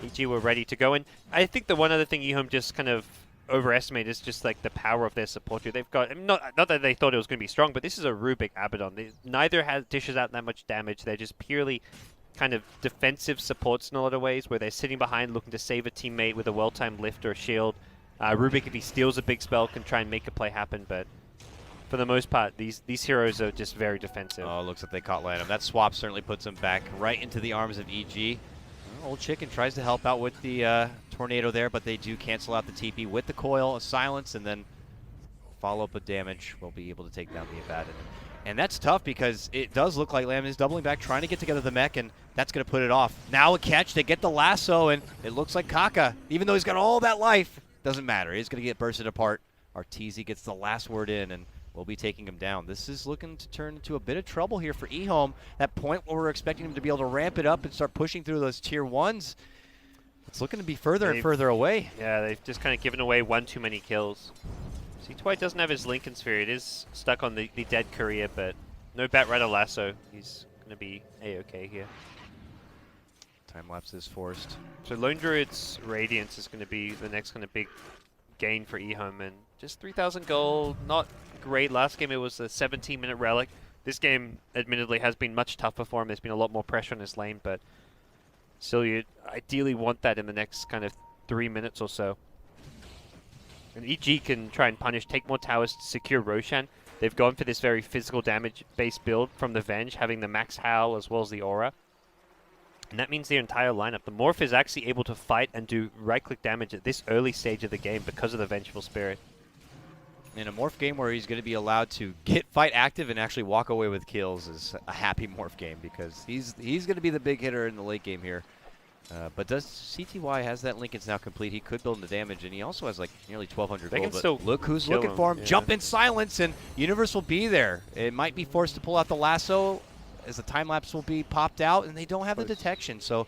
Speaker 2: EG were ready to go. And I think the one other thing EHOME just kind of overestimated is just like the power of their support. They've got, I mean, not that they thought it was going to be strong, but this is a Rubik Abaddon. Neither dishes out that much damage. They're just purely kind of defensive supports in a lot of ways, where they're sitting behind looking to save a teammate with a well-timed lift or a shield. Rubik, if he steals a big spell, can try and make a play happen, but for the most part, these heroes are just very defensive.
Speaker 1: Oh, looks like they caught Lanham. That swap certainly puts him back right into the arms of EG. Old Chicken tries to help out with the tornado there, but they do cancel out the TP with the coil, a silence, and then follow up with damage. We'll be able to take down the Abaddon. And that's tough because it does look like Lamb is doubling back, trying to get together the mech, and that's going to put it off. Now a catch, they get the lasso, and it looks like Kaka, even though he's got all that life, doesn't matter. He's going to get bursted apart. Arteezy gets the last word in, and we'll be taking him down. This is looking to turn into a bit of trouble here for EHOME. That point where we're expecting him to be able to ramp it up and start pushing through those tier 1s. It's looking to be further and further away.
Speaker 2: Yeah, they've just kind of given away one too many kills. C2Y doesn't have his Lincoln Sphere. It is stuck on the dead Courier, but no Batrider Lasso. He's going to be A-okay here.
Speaker 1: Time lapse is forced.
Speaker 2: So Lone Druid's Radiance is going to be the next kind of big gain for EHOME, and just 3,000 gold, not great. Last game it was a 17-minute relic. This game, admittedly, has been much tougher for him. There's been a lot more pressure on his lane, but still you'd ideally want that in the next kind of 3 minutes or so. And EG can try and punish, take more towers to secure Roshan. They've gone for this very physical damage-based build from the Venge, having the Max Howl as well as the Aura. And that means their entire lineup. The Morph is actually able to fight and do right-click damage at this early stage of the game because of the Vengeful Spirit.
Speaker 1: In a Morph game where he's going to be allowed to get fight active and actually walk away with kills is a happy Morph game because he's going to be the big hitter in the late game here. But does CTY has that Lincoln's now complete? He could build the damage, and he also has like nearly 1,200 gold.
Speaker 2: Can still
Speaker 1: look who's looking for him. Yeah. Jump in silence, and Universe will be there. It might be forced to pull out the lasso as the time lapse will be popped out, and they don't have the detection. So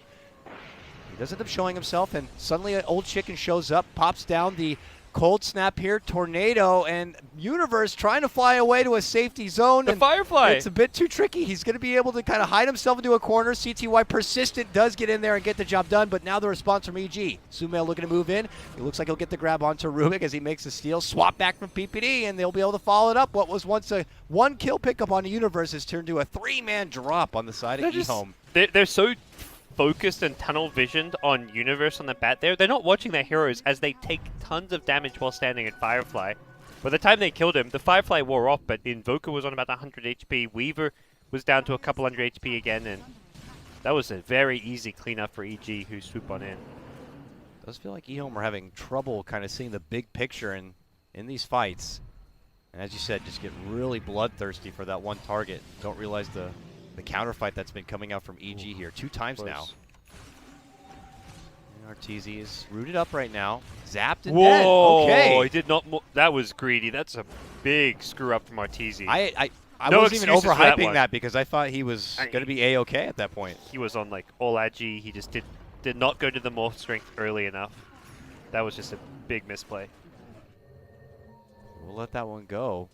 Speaker 1: he does end up showing himself, and suddenly an Old Chicken shows up, pops down the cold snap here, tornado, and Universe trying to fly away to a safety zone.
Speaker 2: The
Speaker 1: and
Speaker 2: Firefly!
Speaker 1: It's a bit too tricky. He's going to be able to kind of hide himself into a corner. CTY Persistent does get in there and get the job done, but now the response from EG. Sumail looking to move in. It looks like he'll get the grab onto Rubik as he makes the steal. Swap back from PPD, and they'll be able to follow it up. What was once a one-kill pickup on the Universe has turned to a three-man drop on the side of EHOME.
Speaker 2: They're so focused and tunnel visioned on Universe on the bat there. They're not watching their heroes as they take tons of damage while standing at Firefly. By the time they killed him, the Firefly wore off, but Invoker was on about 100 HP. Weaver was down to a couple hundred HP again, and that was a very easy cleanup for EG, who swooped on in.
Speaker 1: Does feel like EHOME are having trouble kind of seeing the big picture in these fights. And as you said, just get really bloodthirsty for that one target. Don't realize the counterfight that's been coming out from EG here 2 times now. And Arteezy is rooted up right now. Zapped and dead. Okay.
Speaker 2: He did not. That was greedy. That's a big screw up from Arteezy.
Speaker 1: I
Speaker 2: No
Speaker 1: wasn't even
Speaker 2: excuses for that
Speaker 1: overhyping
Speaker 2: one.
Speaker 1: that because I thought he was going to be A-okay at that point.
Speaker 2: He was on like all agi. He just did not go to the morph strength early enough. That was just a big misplay.
Speaker 1: We'll let that one go.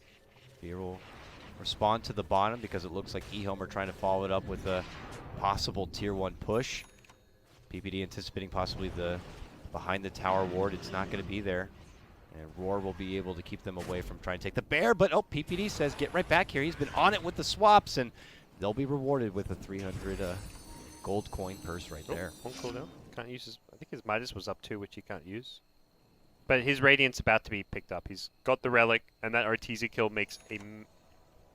Speaker 1: Fear will respond to the bottom because it looks like EHOME are trying to follow it up with a possible tier 1 push. PPD anticipating possibly the behind the tower ward. It's not going to be there. And Roar will be able to keep them away from trying to take the bear. But, oh, PPD says get right back here. He's been on it with the swaps, and they'll be rewarded with a 300 gold coin purse right there.
Speaker 2: One cooldown. Can't use his. I think his Midas was up too, which he can't use. But his Radiant's about to be picked up. He's got the Relic, and that Arteezy kill makes a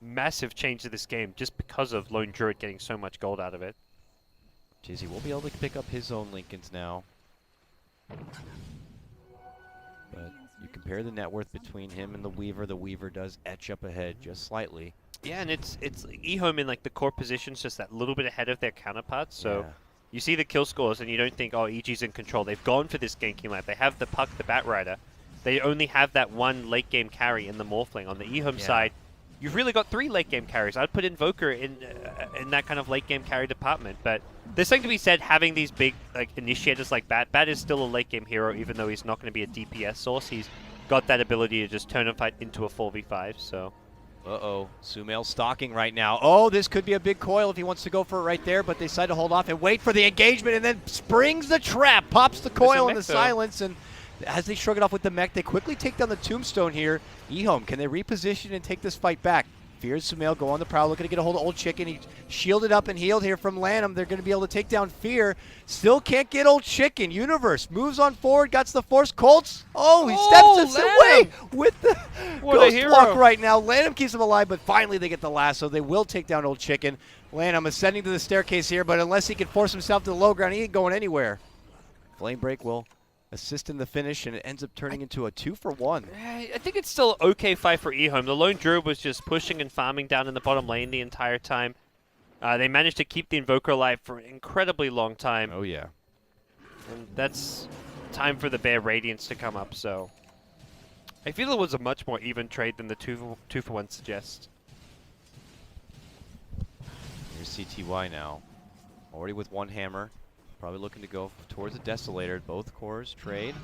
Speaker 2: massive change to this game just because of Lone Druid getting so much gold out of it.
Speaker 1: Jizzy will be able to pick up his own Lincolns now. But you compare the net worth between him and the Weaver does etch up ahead just slightly.
Speaker 2: Yeah, and it's EHOME in like the core positions just that little bit ahead of their counterparts. So
Speaker 1: Yeah.
Speaker 2: you see the kill scores and you don't think, oh, EG's in control. They've gone for this ganking lap. They have the Puck, the Batrider. They only have that one late game carry in the Morphling. On the EHOME side, you've really got 3 late game carries. I'd put Invoker in that kind of late game carry department, but there's something to be said having these big like initiators like Bat. Bat is still a late game hero, even though he's not going to be a DPS source. He's got that ability to just turn a fight into a 4v5. So,
Speaker 1: Uh-oh, Sumail stalking right now. Oh, this could be a big coil if he wants to go for it right there, but they decide to hold off and wait for the engagement, and then springs the trap, pops the coil in the silence, and as they shrug it off with the mech, they quickly take down the tombstone here. EHOME, can they reposition and take this fight back? Fears Sumail, go on the prowl, looking to get a hold of Old Chicken. He shielded up and healed here from Lanham. They're going to be able to take down Fear. Still can't get Old Chicken. Universe moves on forward, got the force. Colts, he steps away with the ghost block right now. Lanham keeps him alive, but finally they get the lasso. They will take down Old Chicken. Lanham ascending to the staircase here, but unless he can force himself to the low ground, he ain't going anywhere. Flame Break will assist in the finish, and it ends up turning into a 2-for-1.
Speaker 2: I think it's still an okay fight for EHOME. The Lone Druid was just pushing and farming down in the bottom lane the entire time. They managed to keep the Invoker alive for an incredibly long time.
Speaker 1: Oh, yeah.
Speaker 2: And that's time for the Bear Radiance to come up, so I feel it was a much more even trade than the 2-for-1 suggests.
Speaker 1: Here's CTY now. Already with one hammer. Probably looking to go towards the Desolator. Both cores trade.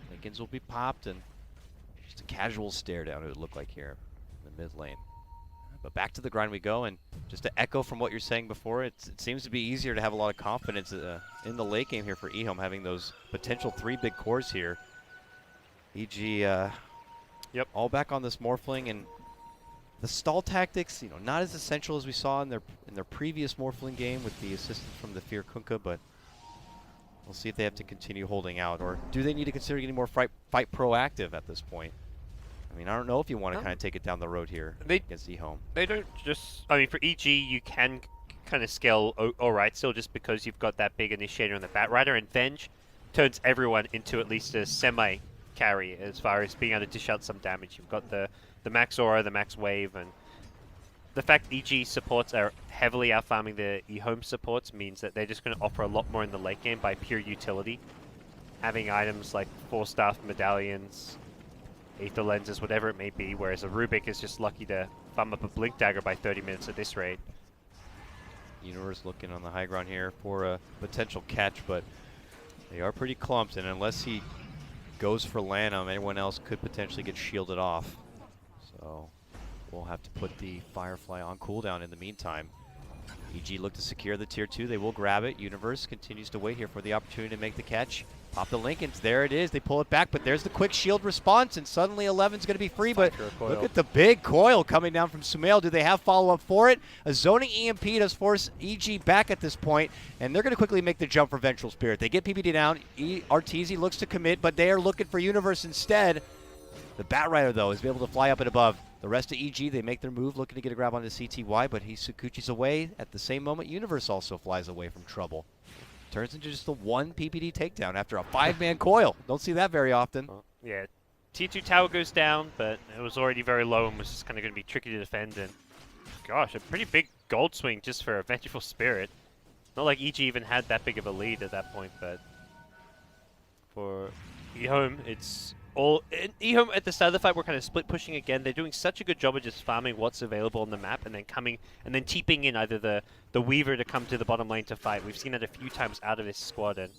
Speaker 1: Lincolns will be popped, and just a casual stare down it would look like here in the mid lane. But back to the grind we go, and just to echo from what you're saying before, it seems to be easier to have a lot of confidence in the late game here for EHOME, having those potential 3 big cores here. EG all back on this Morphling, and the stall tactics, not as essential as we saw in their previous Morphling game with the assistance from the Fear Kunkka, but we'll see if they have to continue holding out, or do they need to consider getting more fight proactive at this point? I mean, I don't know if you want to kind of take it down the road here against EHOME.
Speaker 2: They don't just... I mean, for EG, you can kind of scale alright still just because you've got that big initiator on the Batrider, and Venge turns everyone into at least a semi-carry as far as being able to dish out some damage. You've got the Max Aura, the Max Wave, and the fact EG supports are heavily out-farming the EHOME supports means that they're just going to offer a lot more in the late game by pure utility. Having items like 4-staff medallions, Aether lenses, whatever it may be, whereas a Rubik is just lucky to bum up a Blink Dagger by 30 minutes at this rate.
Speaker 1: Universe looking on the high ground here for a potential catch, but they are pretty clumped, and unless he goes for Lanham. Anyone else could potentially get shielded off. So we'll have to put the Firefly on cooldown in the meantime. EG look to secure the tier 2. They will grab it. Universe continues to wait here for the opportunity to make the catch. Pop the Lincolns. There it is. They pull it back, but there's the quick shield response, and suddenly 11's going to be free. But look at the big coil coming down from Sumail. Do they have follow-up for it? A zoning EMP does force EG back at this point, and they're going to quickly make the jump for Vengeful Spirit. They get PPD down. Arteezy looks to commit, but they are looking for Universe instead. The Batrider, though, is able to fly up and above. The rest of EG, they make their move, looking to get a grab onto CTY, but Sukuchi's away. At the same moment, Universe also flies away from trouble. Turns into just the one PPD takedown after a 5-man coil. Don't see that very often.
Speaker 2: Yeah, T2 tower goes down, but it was already very low and was just kind of going to be tricky to defend. And gosh, a pretty big gold swing just for a Vengeful Spirit. Not like EG even had that big of a lead at that point, but for EHOME, it's all... EHOME at the start of the fight, we're kind of split pushing again. They're doing such a good job of just farming what's available on the map and then coming and then TPing in either the Weaver to come to the bottom lane to fight. We've seen it a few times out of this squad, and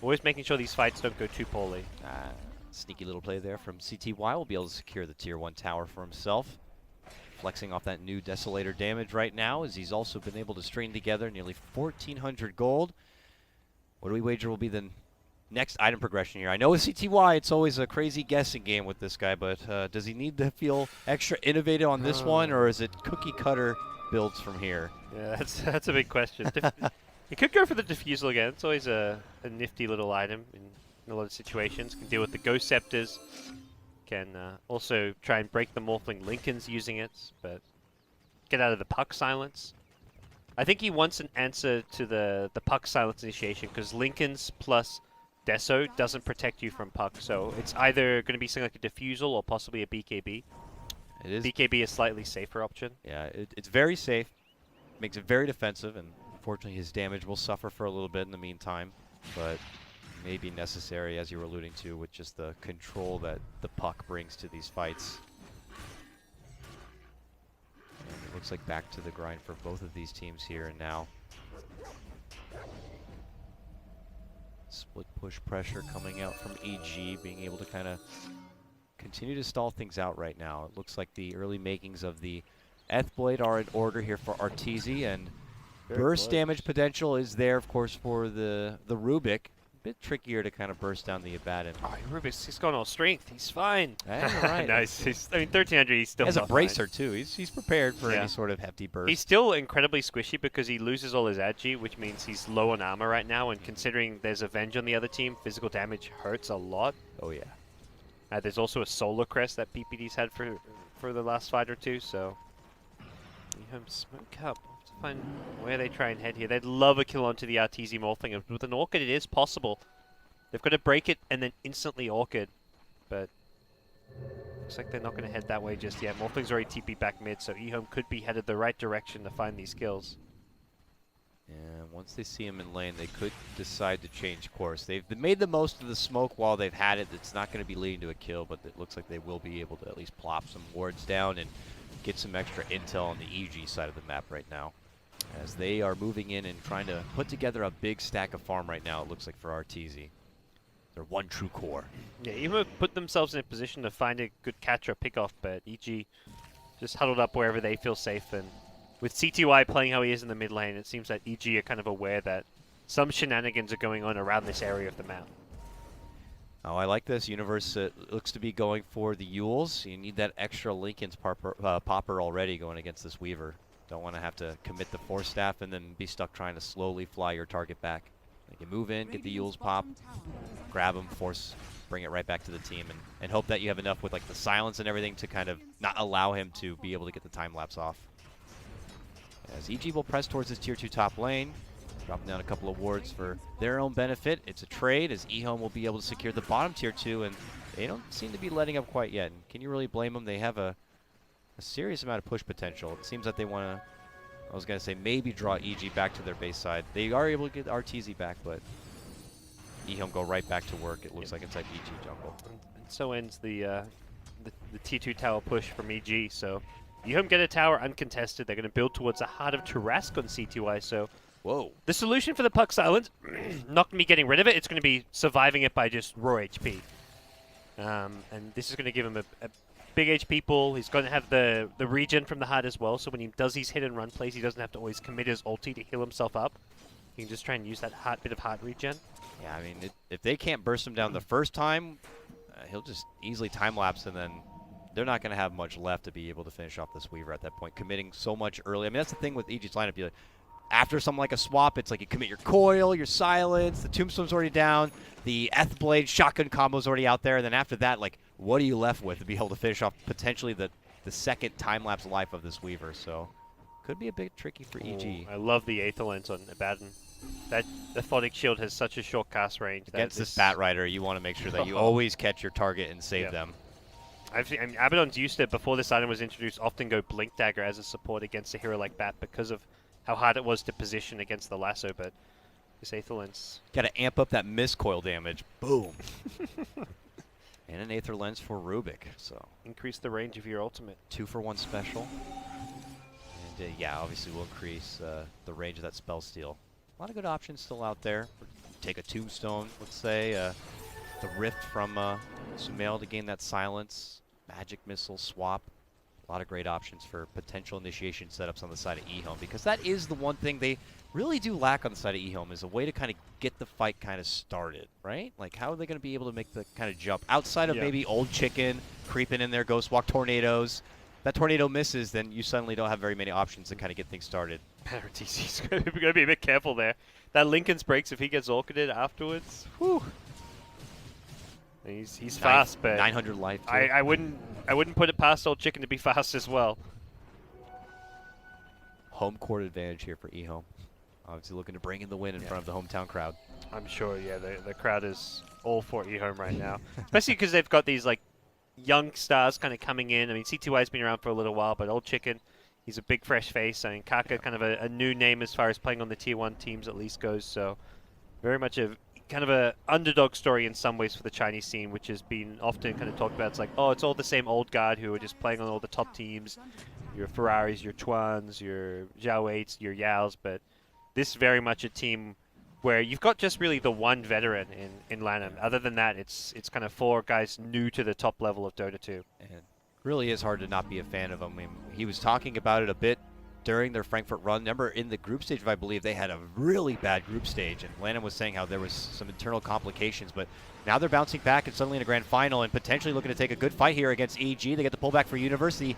Speaker 2: always making sure these fights don't go too poorly.
Speaker 1: Sneaky little play there from CTY. Will be able to secure the tier 1 tower for himself. Flexing off that new Desolator damage right now, as he's also been able to string together nearly 1,400 gold. What do we wager will be the next item progression here? I know with CTY, it's always a crazy guessing game with this guy, but does he need to feel extra innovative on this one, or is it cookie cutter builds from here?
Speaker 2: Yeah, that's a big question. He could go for the Diffusal again. It's always a nifty little item in a lot of situations. Can deal with the Ghost Scepters. Can also try and break the Morphling Lincolns using it, but get out of the Puck Silence. I think he wants an answer to the Puck Silence initiation, because Lincolns plus Deso doesn't protect you from Puck, so it's either going to be something like a Diffusal or possibly a BKB.
Speaker 1: It is.
Speaker 2: BKB is a slightly safer option.
Speaker 1: Yeah, it's very safe. Makes it very defensive, and unfortunately his damage will suffer for a little bit in the meantime, but may be necessary, as you were alluding to, with just the control that the Puck brings to these fights. And it looks like back to the grind for both of these teams here and now. Split push pressure coming out from EG, being able to kind of continue to stall things out right now. It looks like the early makings of the Ethblade are in order here for Arteezy, and burst damage potential is there, of course, for the Rubik. A bit trickier to kind of burst down the Abaddon.
Speaker 2: Oh, Rubik's, he's got all strength. He's fine.
Speaker 1: Right.
Speaker 2: Nice. I mean, 1300, he's still
Speaker 1: has a
Speaker 2: not
Speaker 1: bracer,
Speaker 2: fine.
Speaker 1: too. He's prepared for any sort of hefty burst.
Speaker 2: He's still incredibly squishy because he loses all his agi, which means he's low on armor right now, and considering there's Avenge on the other team, physical damage hurts a lot.
Speaker 1: Oh, yeah.
Speaker 2: There's also a Solar Crest that PPD's had for the last fight or two, so... EHOME smoke up. To find where they try and head here. They'd love a kill onto the Arteezy Morphling. With an Orchid, it is possible. They've got to break it and then instantly Orchid, but looks like they're not going to head that way just yet. Morphling's already TP back mid, so EHOME could be headed the right direction to find these kills.
Speaker 1: And once they see him in lane, they could decide to change course. They've made the most of the smoke while they've had it. It's not going to be leading to a kill, but it looks like they will be able to at least plop some wards down and get some extra intel on the EG side of the map right now, as they are moving in and trying to put together a big stack of farm right now, it looks like, for Arteezy. They're one true core. Yeah,
Speaker 2: EHOME put themselves in a position to find a good catch or pick off, but EG just huddled up wherever they feel safe. And with CTY playing how he is in the mid lane, it seems that EG are kind of aware that some shenanigans are going on around this area of the map.
Speaker 1: Oh, I like this. Universe looks to be going for the Yules. You need that extra Lincoln's popper already going against this Weaver. Don't want to have to commit the Force Staff and then be stuck trying to slowly fly your target back. You can move in, get the Yules pop, grab them, force, bring it right back to the team, and hope that you have enough with like the silence and everything to kind of not allow him to be able to get the time lapse off. As EG will press towards his tier 2 top lane, dropping down a couple of wards for their own benefit. It's a trade, as EHOME will be able to secure the bottom tier 2, and they don't seem to be letting up quite yet. And can you really blame them? They have a serious amount of push potential. It seems that they want to, I was going to say, maybe draw EG back to their base side. They are able to get Arteezy back, but EHOME go right back to work, it looks like, inside EG jungle.
Speaker 2: And so ends the T2 tower push from EG, so EHOME get a tower uncontested. They're going to build towards the Heart of Tarask on CTY, so
Speaker 1: whoa.
Speaker 2: The solution for the Puck Silence, not going to be getting rid of it, it's going to be surviving it by just raw HP. And this is going to give him a big HP pool. He's going to have the regen from the heart as well, so when he does these hit and run plays, he doesn't have to always commit his ulti to heal himself up. He can just try and use that bit of heart regen.
Speaker 1: Yeah, I mean, if they can't burst him down the first time, he'll just easily time-lapse, and then they're not going to have much left to be able to finish off this Weaver at that point, committing so much early. I mean, that's the thing with EG's lineup. You, after something like a swap, it's like you commit your coil, your silence, the tombstone's already down, the Blade shotgun combo's already out there, and then after that, like, what are you left with to be able to finish off potentially the second time-lapse life of this Weaver? So could be a bit tricky for EG.
Speaker 2: I love the Aether Lens on Abaddon. That Orthotic Shield has such a short cast range.
Speaker 1: Against this Bat Rider, you want to make sure that you always catch your target and save them.
Speaker 2: I mean, Abaddon's used to, before this item was introduced, often go Blink Dagger as a support against a hero like Bat because of how hard it was to position against the lasso, but this Aether Lens...
Speaker 1: Got to amp up that miscoil damage. Boom. And an Aether Lens for Rubik. So
Speaker 2: increase the range of your ultimate.
Speaker 1: 2-for-1 special. And yeah, obviously we'll increase the range of that spell steal. A lot of good options still out there. Take a Tombstone, let's say. The Rift from Sumail to gain that silence. Magic Missile, swap. A lot of great options for potential initiation setups on the side of EHOME, because that is the one thing they really do lack on the side of EHOME, is a way to kind of get the fight kind of started, right? Like, how are they going to be able to make the kind of jump? Outside of maybe Old Chicken, creeping in there, Ghost Walk, Tornadoes. That Tornado misses, then you suddenly don't have very many options to kind of get things started.
Speaker 2: RTC's going to be a bit careful there. That Lincoln's breaks if he gets orchided afterwards. Whew. He's fast, but
Speaker 1: 900 life.
Speaker 2: I wouldn't put it past Old Chicken to be fast as well.
Speaker 1: Home court advantage here for EHOME. Obviously looking to bring in the win in front of the hometown crowd.
Speaker 2: I'm sure, yeah, the crowd is all for EHOME right now. Especially because they've got these like young stars kind of coming in. I mean, C2Y's been around for a little while, but Old Chicken, he's a big fresh face. I mean, Kaka, kind of a new name as far as playing on the Tier 1 teams at least goes. So very much a kind of a underdog story in some ways for the Chinese scene, which has been often kind of talked about. It's like, oh, it's all the same old guard who are just playing on all the top teams. Your Ferraris, your Chuans, your Zhao 8s, your Yaos, but this is very much a team where you've got just really the one veteran in LANM. Other than that, it's kind of 4 guys new to the top level of Dota 2.
Speaker 1: And really is hard to not be a fan of him. I mean, he was talking about it a bit during their Frankfurt run. Remember, in the group stage, I believe, they had a really bad group stage, and LANM was saying how there was some internal complications, but now they're bouncing back and suddenly in a grand final and potentially looking to take a good fight here against EG. They get the pullback for University.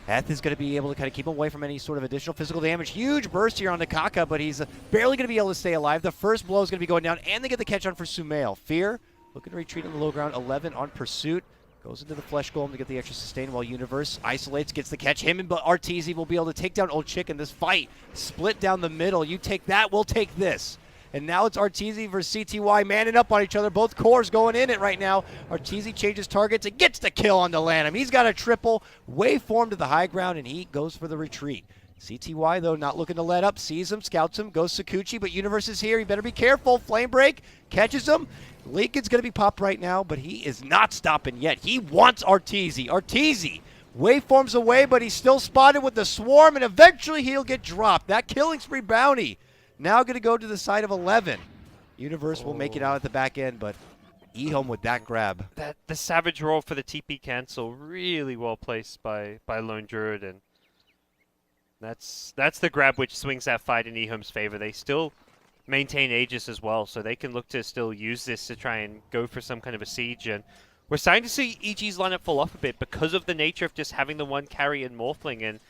Speaker 1: Eth is going to be able to kind of keep him away from any sort of additional physical damage. Huge burst here on Kaka, but he's barely going to be able to stay alive. The first blow is going to be going down, and they get the catch on for Sumail. Fear looking to retreat on the low ground. 11 on pursuit. Goes into the Flesh Golem to get the extra sustain while Universe isolates, gets the catch. Him and Arteezy will be able to take down Old Chicken. This fight split down the middle. You take that, we'll take this. And now it's Arteezy versus CTY manning up on each other. Both cores going in it right now. Arteezy changes targets and gets the kill on the LANM. He's got a triple, waveform to the high ground, and he goes for the retreat. CTY, though, not looking to let up. Sees him, scouts him, goes Sakuchi, but Universe is here. He better be careful. Flame break, catches him. Lincoln's going to be popped right now, but he is not stopping yet. He wants Arteezy. Arteezy waveforms away, but he's still spotted with the swarm, and eventually he'll get dropped. That killing spree bounty now going to go to the side of 11. Universe will make it out at the back end, but EHOME with that grab.
Speaker 2: The Savage Roll for the TP cancel, really well placed by Lone Druid, and that's the grab which swings that fight in EHOME's favor. They still maintain Aegis as well, so they can look to still use this to try and go for some kind of a siege. And we're starting to see EG's lineup fall off a bit because of the nature of just having the one carry in Morphling. And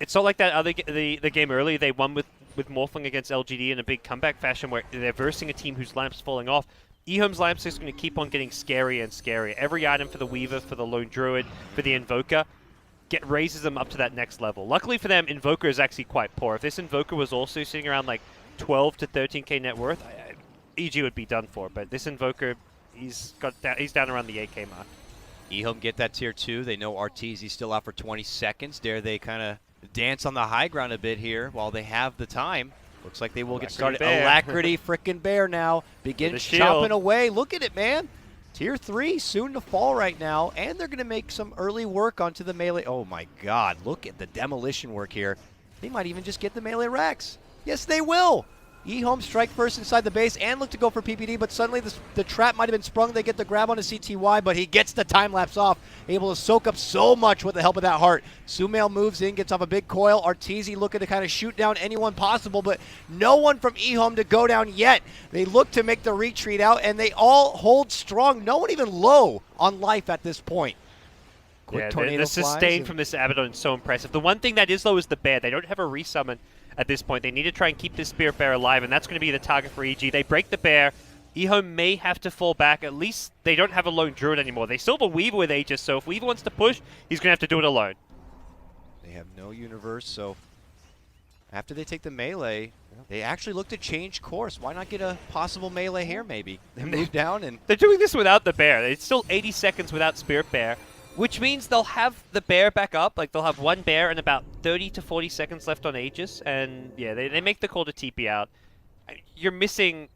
Speaker 2: it's not like that other the game earlier they won with Morphling against LGD in a big comeback fashion where they're versing a team whose lineup's falling off. EHOME's lineup is going to keep on getting scarier and scarier. Every item for the Weaver, for the Lone Druid, for the Invoker raises them up to that next level. Luckily for them, Invoker is actually quite poor. If this Invoker was also sitting around like 12 to 13k net worth, EG would be done for. But this Invoker, he's down around the 8k mark.
Speaker 1: EHOME get that tier 2. They know Arteezy's still out for 20 seconds. Dare they kind of dance on the high ground a bit here while they have the time? Looks like they will get started.
Speaker 2: Bear.
Speaker 1: Alacrity frickin' Bear now begins chopping away. Look at it, man. Tier 3 soon to fall right now, and they're going to make some early work onto the melee. Oh my god, look at the demolition work here. They might even just get the melee racks. Yes, they will. EHOME strike first inside the base and look to go for PPD, but suddenly the trap might have been sprung. They get the grab on a CTY, but he gets the time lapse off, able to soak up so much with the help of that heart. Sumail moves in, gets off a big coil. Arteezy looking to kind of shoot down anyone possible, but no one from EHOME to go down yet. They look to make the retreat out, and they all hold strong. No one even low on life at this point.
Speaker 2: Quick the sustain from this Abaddon is so impressive. The one thing that is low is the bear. They don't have a resummon at this point. They need to try and keep this Spirit Bear alive, and that's going to be the target for EG. They break the bear. EHOME may have to fall back. At least they don't have a lone Druid anymore. They still have a Weaver with Aegis, so if Weaver wants to push, he's going to have to do it alone.
Speaker 1: They have no universe, so after they take the melee, they actually look to change course. Why not get a possible melee here, maybe? They move down, and
Speaker 2: they're doing this without the bear. It's still 80 seconds without Spirit Bear, which means they'll have the bear back up. Like, they'll have one bear and about 30 to 40 seconds left on Aegis. And, yeah, they make the call to TP out. You're missing...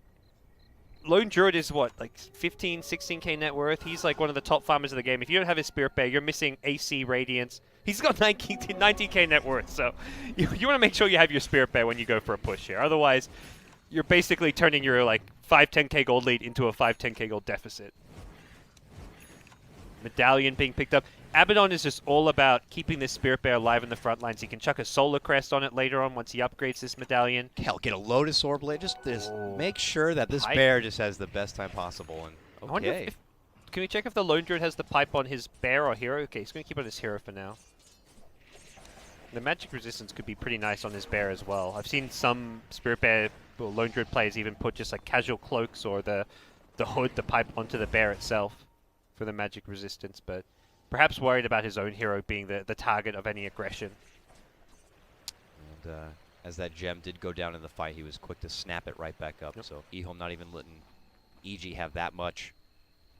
Speaker 2: Lone Druid is, what, like 15, 16k net worth? He's, like, one of the top farmers of the game. If you don't have his Spirit Bear, you're missing AC, Radiance. He's got 19k net worth, so you want to make sure you have your Spirit Bear when you go for a push here. Otherwise, you're basically turning your, like, 5-10k gold lead into a 5-10k gold deficit. Medallion being picked up. Abaddon is just all about keeping this Spirit Bear alive in the front lines. He can chuck a Solar Crest on it later on once he upgrades this Medallion.
Speaker 1: Hell, get a Lotus Orb Blade. Just make sure that this bear just has the best time possible. And okay.
Speaker 2: Can we check if the Lone Druid has the pipe on his bear or hero? Okay, he's going to keep on his hero for now. The magic resistance could be pretty nice on his bear as well. I've seen some Spirit Bear or Lone Druid players even put just like casual cloaks or the hood, the pipe onto the bear itself for the magic resistance, but perhaps worried about his own hero being the target of any aggression.
Speaker 1: And as that gem did go down in the fight, he was quick to snap it right back up. Yep. So EHOME not even letting EG have that much.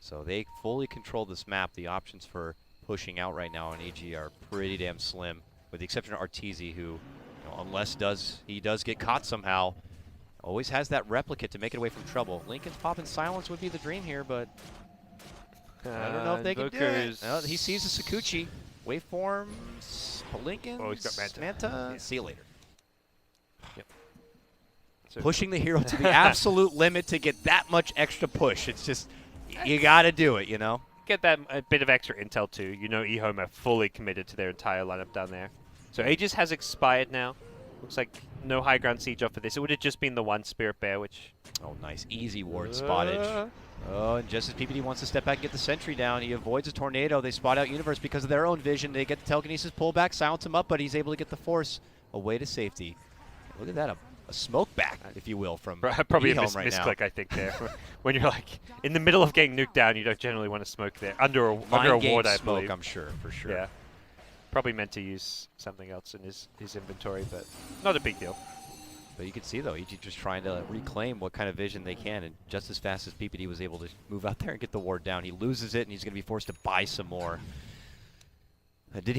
Speaker 1: So they fully control this map. The options for pushing out right now on EG are pretty damn slim, with the exception of Arteezy, who, you know, unless he does get caught somehow, always has that replicate to make it away from trouble. Lincoln's popping silence would be the dream here, but I don't know if they can do it. He sees the Sakuchi. Waveforms, Lincoln,
Speaker 2: he's got Manta.
Speaker 1: Yeah. See you later.
Speaker 2: Yep.
Speaker 1: So pushing the hero to the absolute limit to get that much extra push. It's just, you got to do it, you know?
Speaker 2: Get that a bit of extra intel too. You know EHOME are fully committed to their entire lineup down there. So Aegis has expired now. Looks like no high ground siege off of this. It would have just been the one Spirit Bear, which...
Speaker 1: Oh, nice. Easy ward spottage. Oh, and just as PPD wants to step back and get the sentry down, he avoids a tornado. They spot out Universe because of their own vision. They get the telekinesis pull back, silence him up, but he's able to get the force away to safety. Look at that, a smoke back, if you will, from
Speaker 2: probably
Speaker 1: EHOME
Speaker 2: a misclick, I think, there. when you're like in the middle of getting nuked down, you don't generally want to smoke there. Under a ward, I believe.
Speaker 1: I'm sure, for sure.
Speaker 2: Yeah. Probably meant to use something else in his inventory, but not a big deal.
Speaker 1: But you can see, though, EG just trying to reclaim what kind of vision they can, and just as fast as PPD was able to move out there and get the ward down, he loses it, and he's going to be forced to buy some more.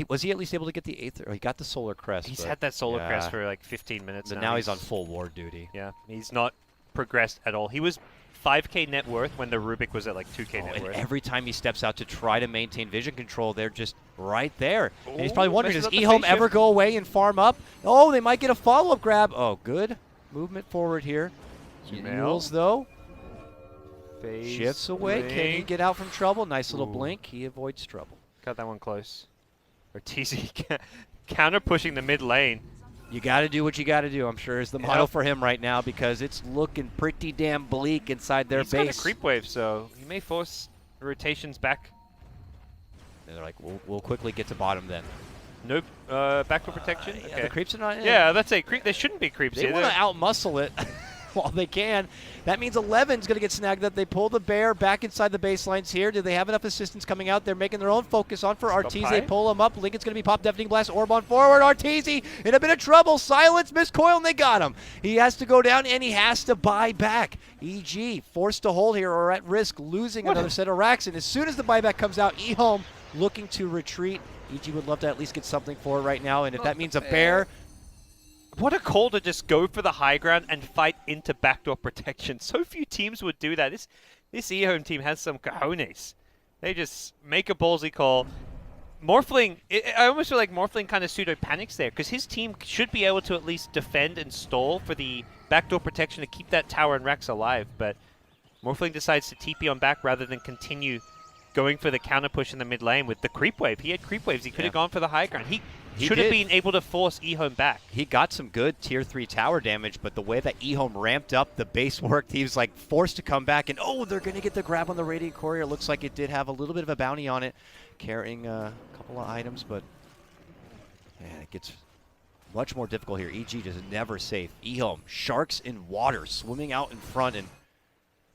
Speaker 1: Was he at least able to get the 8th? Or he got the Solar Crest.
Speaker 2: He's had that Solar Crest for like 15 minutes
Speaker 1: now he's on full ward duty.
Speaker 2: Yeah, he's not progressed at all. He was 5k net worth when the Rubik was at like 2k net worth.
Speaker 1: Every time he steps out to try to maintain vision control, they're just right there. And he's probably wondering, does EHOME ever go away and farm up? Oh, they might get a follow-up grab. Oh, good movement forward here. Mules, though. Shifts away. Can he get out from trouble? Nice little blink. He avoids trouble.
Speaker 2: Got that one close. Arteezy counter pushing the mid lane.
Speaker 1: You got to do what you got to do, I'm sure, is the motto for him right now, because it's looking pretty damn bleak inside their base.
Speaker 2: He's got a creep wave, so he may force rotations back.
Speaker 1: And they're like, we'll quickly get to bottom then.
Speaker 2: Nope. Backward protection?
Speaker 1: Yeah,
Speaker 2: okay.
Speaker 1: The creeps are not in.
Speaker 2: Yeah, let's say there shouldn't be creeps
Speaker 1: here. They want to outmuscle it while they can. That means 11's going to get snagged up. They pull the bear back inside the baselines here. Do they have enough assistance coming out? They're making their own focus on for Arteezy. They pull him up. Lincoln's going to be popped. Deafening Blast. Orb on forward. Arteezy in a bit of trouble. Silence. Missed coil, and they got him. He has to go down, and he has to buy back. EG forced to hold here or at risk losing another set of racks. And as soon as the buyback comes out, EHOME looking to retreat. EG would love to at least get something for it right now, and if that means a bear...
Speaker 2: What a call to just go for the high ground and fight into backdoor protection. So few teams would do that. This EHOME team has some cojones. They just make a ballsy call, Morphling, I almost feel like Morphling kind of pseudo-panics there, because his team should be able to at least defend and stall for the backdoor protection to keep that tower and Rex alive, but Morphling decides to TP on back rather than continue going for the counter push in the mid lane with the creep wave. He had creep waves. He could have gone for the high ground. He should have been able to force EHOME back.
Speaker 1: He got some good tier 3 tower damage, but the way that EHOME ramped up the base work, he was like forced to come back, and oh, they're going to get the grab on the Radiant Courier. Looks like it did have a little bit of a bounty on it, carrying a couple of items, but man, it gets much more difficult here. EG just never safe. EHOME, sharks in water, swimming out in front, and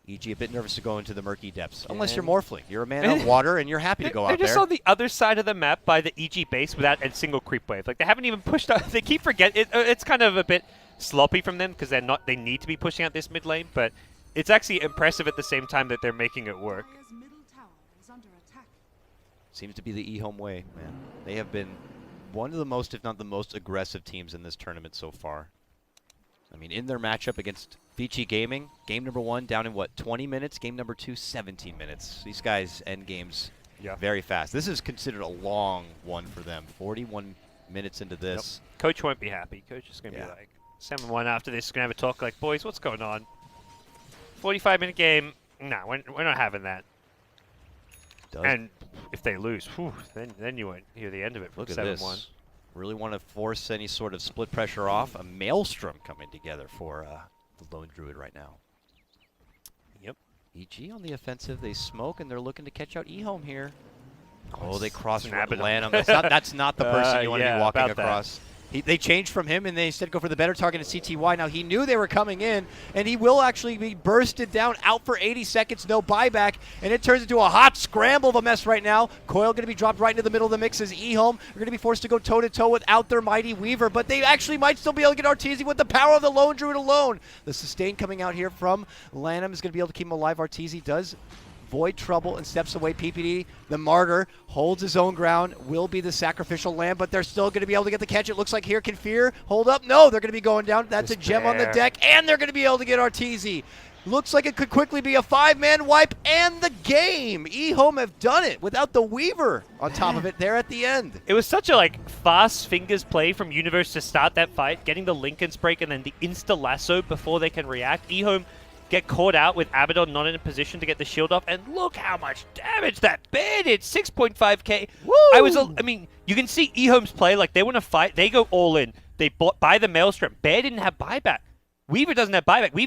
Speaker 1: EG a bit nervous to go into the murky depths. Unless you're Morphling. You're a man on water, and you're happy to go out there.
Speaker 2: They're just on the other side of the map by the EG base without a single creep wave. Like, they haven't even pushed out. They keep forgetting. It's kind of a bit sloppy from them because they need to be pushing out this mid lane, but it's actually impressive at the same time that they're making it work.
Speaker 1: Seems to be the EHOME way, man. They have been one of the most, if not the most, aggressive teams in this tournament so far. I mean, in their matchup against Vici Gaming, game number 1 down in, what, 20 minutes? Game number 2, 17 minutes. These guys end games very fast. This is considered a long one for them. 41 minutes into this.
Speaker 2: Yep. Coach won't be happy. Coach is going to be like, 7-1 after this. Going to have a talk like, boys, what's going on? 45-minute game. No, we're not having that. And if they lose, whew, then you won't hear the end of it from 7-1. Look at this.
Speaker 1: Really want to force any sort of split pressure off. A maelstrom coming together for the Lone Druid right now.
Speaker 2: Yep.
Speaker 1: EG on the offensive. They smoke, and they're looking to catch out EHOME here. Oh, they cross Lanham. That's not the person you want to be walking across. They changed from him, and they instead go for the better target in CTY. Now, he knew they were coming in, and he will actually be bursted down, out for 80 seconds, no buyback, and it turns into a hot scramble of a mess right now. Coil going to be dropped right into the middle of the mix as EHOME are going to be forced to go toe-to-toe without their mighty Weaver, but they actually might still be able to get Arteezy with the power of the Lone Druid alone. The sustain coming out here from Lanham is going to be able to keep him alive. Arteezy does avoid trouble and steps away. PPD, the martyr, holds his own ground, will be the sacrificial lamb, but they're still going to be able to get the catch. It looks like here can Fear hold up. No, they're going to be going down. That's a gem on the deck, and they're going to be able to get Arteezy. Looks like it could quickly be a 5-man wipe and the game. EHOME have done it without the Weaver on top of it there at the end.
Speaker 2: It was such a fast fingers play from Universe to start that fight, getting the Lincoln's break and then the insta lasso before they can react. EHOME get caught out with Abaddon not in a position to get the shield off, and look how much damage that bear did. 6.5k.
Speaker 1: Woo!
Speaker 2: I mean, you can see EHOME's play, like they want to fight, they go all in. They buy the Maelstrom. Bear didn't have buyback. Weaver doesn't have buyback. Weaver